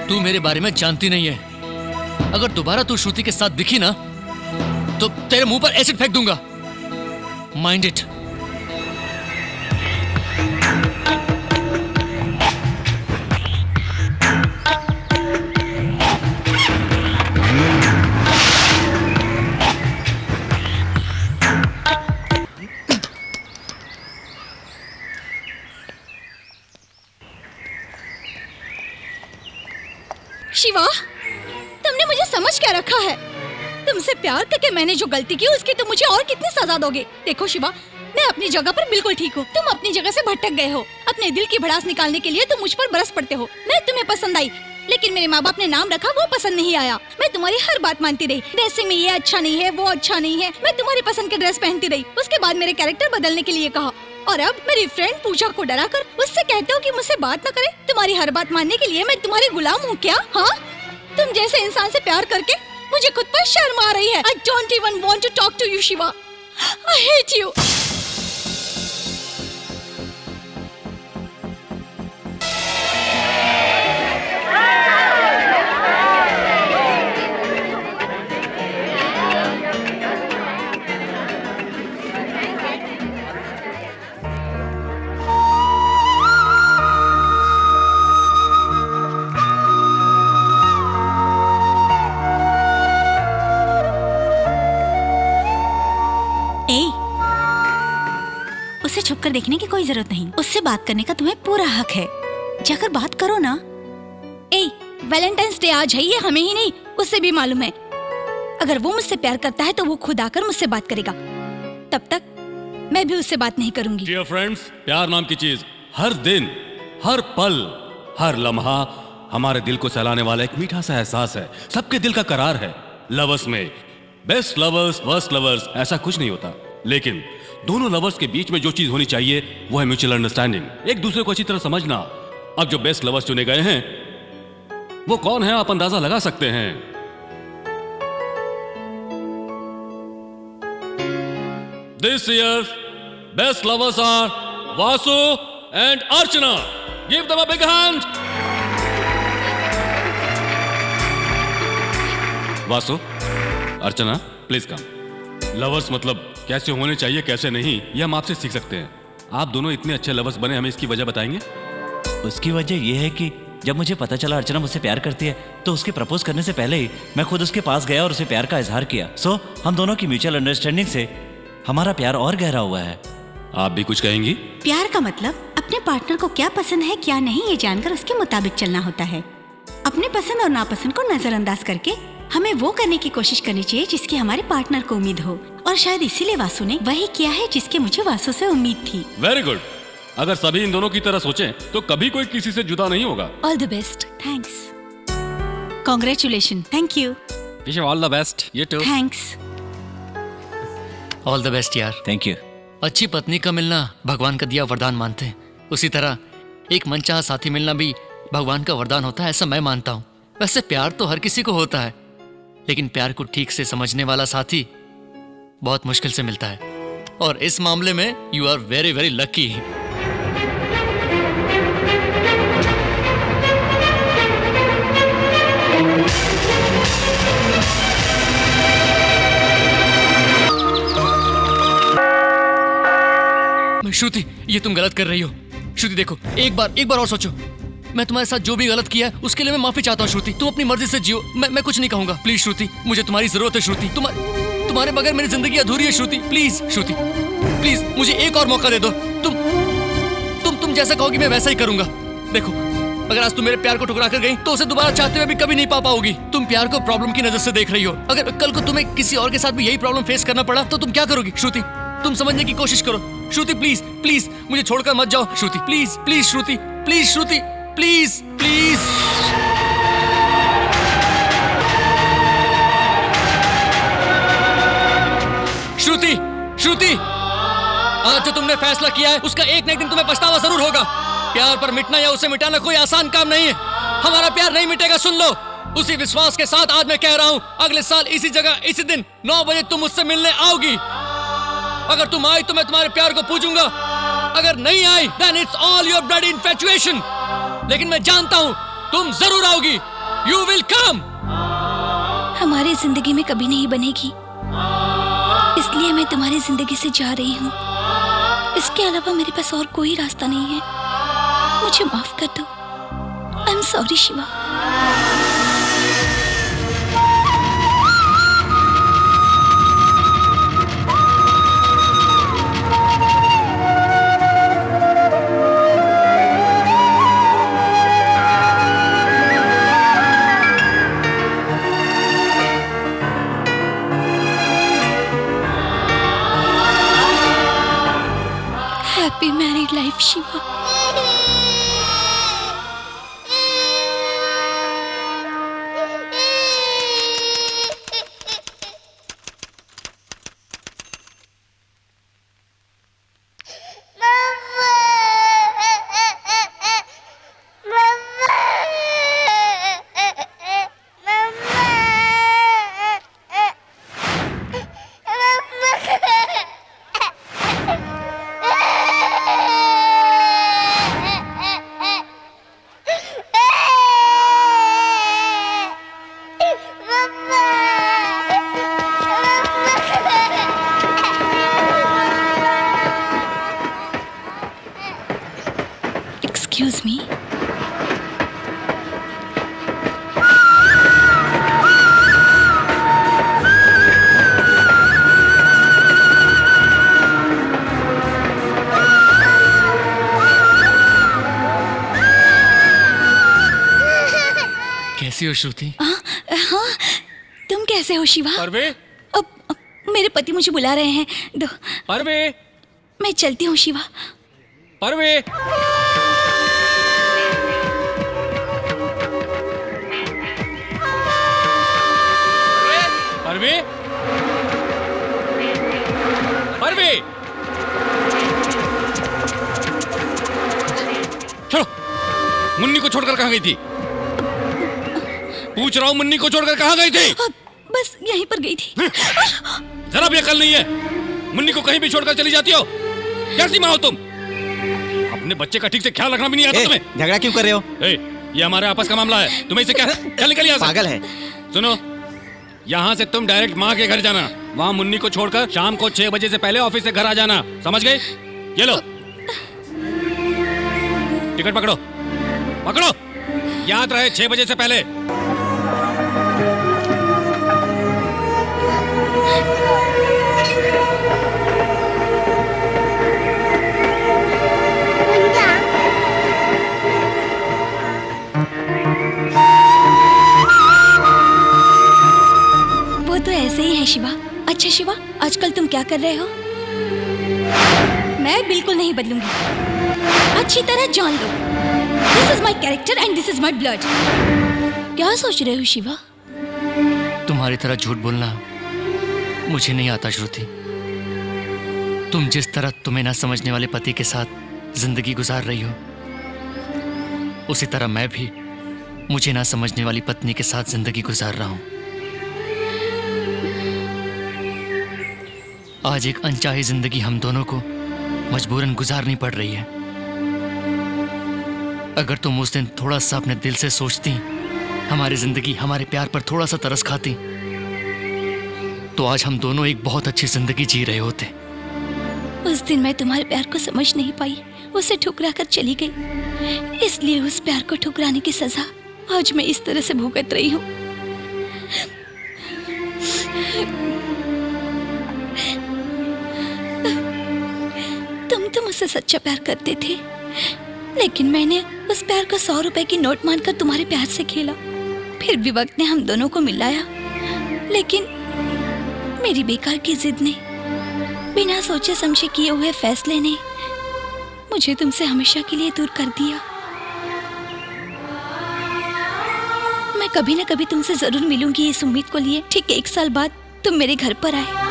तू मेरे बारे में जानती नहीं है। अगर दोबारा तू श्रुति के साथ दिखी ना तो तेरे मुंह पर एसिड फेंक दूंगा। Mind it. शिवा, तुमने मुझे समझ क्या रखा है? तुमसे प्यार करके मैंने जो गलती की उसकी तुम मुझे और कितनी सजा दोगे? देखो शिवा, मैं अपनी जगह पर बिल्कुल ठीक हूँ। तुम अपनी जगह से भटक गए हो। अपने दिल की भड़ास निकालने के लिए तुम मुझ पर बरस पड़ते हो। मैं तुम्हें पसंद आई, लेकिन मेरे माँ बाप ने नाम रखा वो पसंद नहीं आया। मैं तुम्हारी हर बात मानती रही। ड्रेसिंग में ये अच्छा नहीं है, वो अच्छा नहीं है। मैं तुम्हारी पसंद के ड्रेस पहनती रही। उसके बाद मेरे कैरेक्टर बदलने के लिए कहा, और अब मेरी फ्रेंड पूजा को डरा कर उससे कहते हो कि मुझसे बात न करे। तुम्हारी हर बात मानने के लिए मैं तुम्हारी गुलाम हूँ क्या? हाँ, तुम जैसे इंसान से प्यार करके मुझे खुद पर शर्म आ रही है। I don't even want to talk to you, Shiva. I hate you. उसे छुपकर देखने की कोई जरूरत नहीं। उससे बात करने का तुम्हें पूरा हक है। जाकर बात करो ना। वैलेंटाइंस डे आज है, ये हमें ही नहीं उससे भी मालूम है। अगर वो मुझसे प्यार करता है तो वो खुद आकर मुझसे बात करेगा। तब तक मैं भी उससे बात नहीं करूंगी। डियर फ्रेंड्स, प्यार नाम की चीज हर दिन, हर पल, हर लम्हा हमारे दिल को सहलाने वाला एक मीठा सा एहसास है। सबके दिल का करार है। लवर्स में बेस्ट लवर्स, वर्स्ट लवर्स, ऐसा कुछ नहीं होता। लेकिन दोनों लवर्स के बीच में जो चीज होनी चाहिए वो है म्यूचुअल अंडरस्टैंडिंग, एक दूसरे को अच्छी तरह समझना। अब जो बेस्ट लवर्स चुने गए हैं वो कौन है आप अंदाजा लगा सकते हैं। This year best lovers are Vasu and Archana. Give them a big hand. Vasu, Archana, please come. Lovers मतलब कैसे होने चाहिए कैसे नहीं, ये हम आपसे सीख सकते हैं। आप दोनों इतने अच्छे लवर्स बने, हमें इसकी वजह बताएंगे? उसकी वजह यह है कि जब मुझे पता चला अर्चना मुझसे प्यार करती है तो उसके प्रपोज करने से पहले ही मैं खुद उसके पास गया और उसे प्यार का इजहार किया। सो हम दोनों की म्यूचुअल अंडरस्टैंडिंग से हमारा प्यार और गहरा हुआ है। आप भी कुछ कहेंगी? प्यार का मतलब अपने पार्टनर को क्या पसंद है क्या नहीं ये जानकर उसके मुताबिक चलना होता है। अपने पसंद और नापसंद को नजरअंदाज करके हमें वो करने की कोशिश करनी चाहिए जिसकी हमारे पार्टनर को उम्मीद हो। और शायद इसीलिए वासु ने वही किया है जिसके मुझे वासु से उम्मीद थी। Very good. अगर सभी इन दोनों की तरह सोचें तो कभी कोई किसी से जुदा नहीं होगा। All the best. Thanks. Congratulation. Thank you. Wish you all the best. You too. Thanks. All the best यार। Thank you. अच्छी पत्नी का मिलना भगवान का दिया वरदान मानते हैं, उसी तरह एक मनचाहा साथी मिलना भी भगवान का वरदान होता है, ऐसा मैं मानता हूँ। वैसे प्यार तो हर किसी को होता है, लेकिन प्यार को ठीक से समझने वाला साथी बहुत मुश्किल से मिलता है। और इस मामले में you are very very lucky. Shruti, ये तुम गलत कर रही हो। श्रुति देखो, एक बार और सोचो। मैं तुम्हारे साथ जो भी गलत किया है उसके लिए मैं माफी चाहता हूँ श्रुति। तुम अपनी मर्जी से जियो, मैं कुछ नहीं कहूंगा। प्लीज श्रुति, मुझे तुम्हारी जरूरत है श्रुति। तुम्हारे बगैर मेरी जिंदगी अधूरी है श्रुति। प्लीज श्रुति, प्लीज मुझे एक और मौका दे दो। तुम जैसा कहोगी मैं वैसा ही करूंगा। देखो, अगर आज तुम मेरे प्यार को ठुकरा कर गई तो उसे दोबारा चाहते हुए भी कभी नहीं पा पाओगी। तुम प्यार को प्रॉब्लम की नजर से देख रही हो। अगर कल को तुम्हें किसी और के साथ भी यही प्रॉब्लम फेस करना पड़ा तो तुम क्या करोगी? श्रुति, तुम समझने की कोशिश करो। श्रुति प्लीज प्लीज मुझे छोड़कर मत जाओ। Shruti please please, Shruti please, Shruti please please. Shruti, Shruti, आज जो तुमने फैसला किया है उसका एक न एक दिन तुम्हें पछतावा जरूर होगा। प्यार पर मिटना या उसे मिटाना कोई आसान काम नहीं है। हमारा प्यार नहीं मिटेगा, सुन लो। उसी विश्वास के साथ आज मैं कह रहा हूँ, अगले साल इसी जगह इसी दिन 9 बजे तुम मुझसे मिलने आओगी। अगर तुम आई तो मैं तुम्हारे प्यार को पूजूंगा, अगर नहीं आई then it's all your bloody infatuation। लेकिन मैं जानता हूँ तुम जरूर आओगी। You will come। हमारी जिंदगी में कभी नहीं बनेगी, इसलिए मैं तुम्हारी जिंदगी से जा रही हूँ। इसके अलावा मेरे पास और कोई रास्ता नहीं है। मुझे माफ कर दो। I am sorry Shiva. Happy married life Shiva. Excuse me. कैसी हो श्रुति? हाँ, तुम कैसे हो शिवा? परवे, अब मेरे पति मुझे बुला रहे हैं। दो, परवे, मैं चलती हूँ शिवा। परवे। परवे, परवे, चलो, मुन्नी को छोड़कर कहाँ गई थी? पूछ रहा हूँ, मुन्नी को छोड़कर कहाँ गई थी? बस यहीं पर गई थी। जरा भी अकल नहीं है, मुन्नी को कहीं भी छोड़कर चली जाती हो। कैसी माँ हो तुम? अपने बच्चे का ठीक से ख्याल रखना भी नहीं आता तुम्हें। झगड़ा क्यों कर रहे हो? ये हमारे आपस का मामला है, तुम्हें इसे क्या? चल निकल यहाँ से। पागल है। सुनो, यहाँ से तुम डायरेक्ट माँ के घर जाना। वहाँ मुन्नी को छोड़कर शाम को 6 बजे से पहले ऑफिस से घर आ जाना, समझ गए? ये लो टिकट पकड़ो, पकड़ो, याद रहे 6 बजे से पहले। वो तो ऐसे ही है शिवा। अच्छा शिवा, आजकल तुम क्या कर रहे हो? मैं बिल्कुल नहीं बदलूंगी, अच्छी तरह जान लो। This is my character and this is my blood. क्या सोच रहे हो शिवा? तुम्हारी तरह झूठ बोलना मुझे नहीं आता श्रुति। तुम जिस तरह तुम्हें ना समझने वाले पति के साथ जिंदगी गुजार रही हो, उसी तरह मैं भी मुझे ना समझने वाली पत्नी के साथ जिंदगी गुजार रहा हूं। आज एक अनचाही जिंदगी हम दोनों को मजबूरन गुजारनी पड़ रही है। अगर तुम उस दिन थोड़ा सा अपने दिल से सोचती, हमारी जिंदगी हमारे प्यार पर थोड़ा सा तरस खाती, तो आज हम दोनों एक बहुत अच्छी जिंदगी जी रहे होते। उस दिन मैं तुम्हारे प्यार को समझ नहीं पाई, उसे ठुकरा कर चली गई। इसलिए उस प्यार को ठुकराने की सजा आज मैं इस तरह से भुगत रही हूँ। तुम तो मुझसे सच्चा प्यार करते थे, लेकिन मैंने उस प्यार को 100 रुपए की नोट मानकर तुम्हारे प्यार से खेला। फिर भी वक्त ने हम दोनों को मिलाया, लेकिन मेरी बेकार की जिद ने, बिना सोचे समझे किए हुए फैसले ने मुझे तुमसे हमेशा के लिए दूर कर दिया। मैं कभी ना कभी तुमसे जरूर मिलूंगी इस उम्मीद को लिए। ठीक 1 साल बाद तुम मेरे घर पर आए।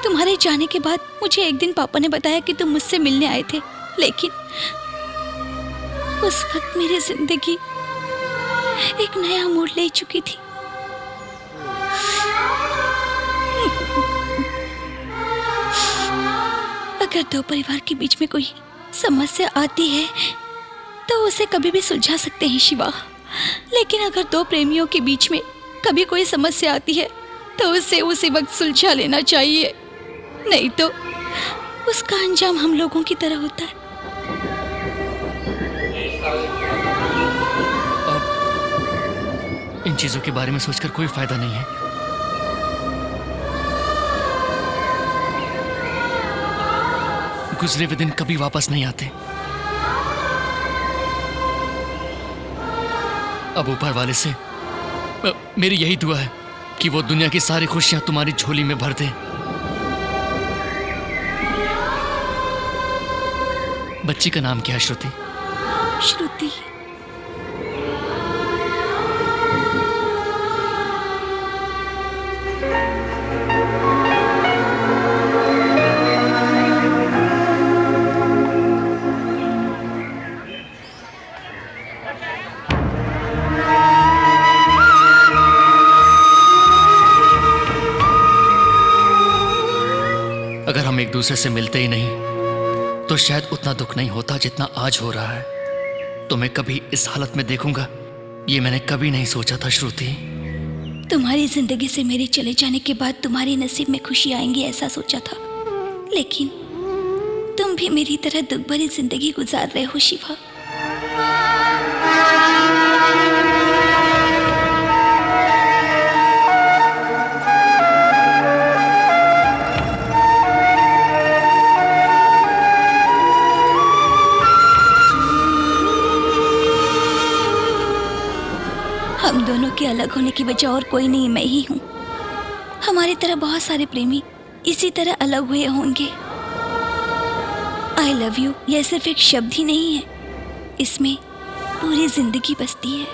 तुम्हारे जाने के बाद मुझे एक दिन पापा ने बताया कि तुम मुझसे मिलने आए थे, लेकिन उस वक्त मेरी जिंदगी एक नया मोड़ ले चुकी थी। अगर दो परिवार के बीच में कोई समस्या आती है तो उसे कभी भी सुलझा सकते हैं शिवा, लेकिन अगर दो प्रेमियों के बीच में कभी कोई समस्या आती है तो उसे उसी वक्त सुलझा लेना चाहिए, नहीं तो उसका अंजाम हम लोगों की तरह होता है। इन चीजों के बारे में सोचकर कोई फायदा नहीं है। गुजरे हुए दिन कभी वापस नहीं आते। अब ऊपर वाले से मेरी यही दुआ है कि वो दुनिया की सारी खुशियां तुम्हारी झोली में भर दे। बच्ची का नाम क्या है श्रुति? श्रुति। अगर हम एक दूसरे से मिलते ही नहीं तो शायद उतना दुख नहीं होता जितना आज हो रहा है। तो मैं कभी इस हालत में देखूंगा, ये मैंने कभी नहीं सोचा था श्रुति। तुम्हारी जिंदगी से मेरे चले जाने के बाद तुम्हारे नसीब में खुशी आएंगी ऐसा सोचा था, लेकिन तुम भी मेरी तरह दुख भरी जिंदगी गुजार रहे हो शिवा। हम दोनों के अलग होने की वजह और कोई नहीं, मैं ही हूँ। हमारी तरह बहुत सारे प्रेमी इसी तरह अलग हुए होंगे। आई लव यू यह सिर्फ एक शब्द ही नहीं है, इसमें पूरी जिंदगी बसती है।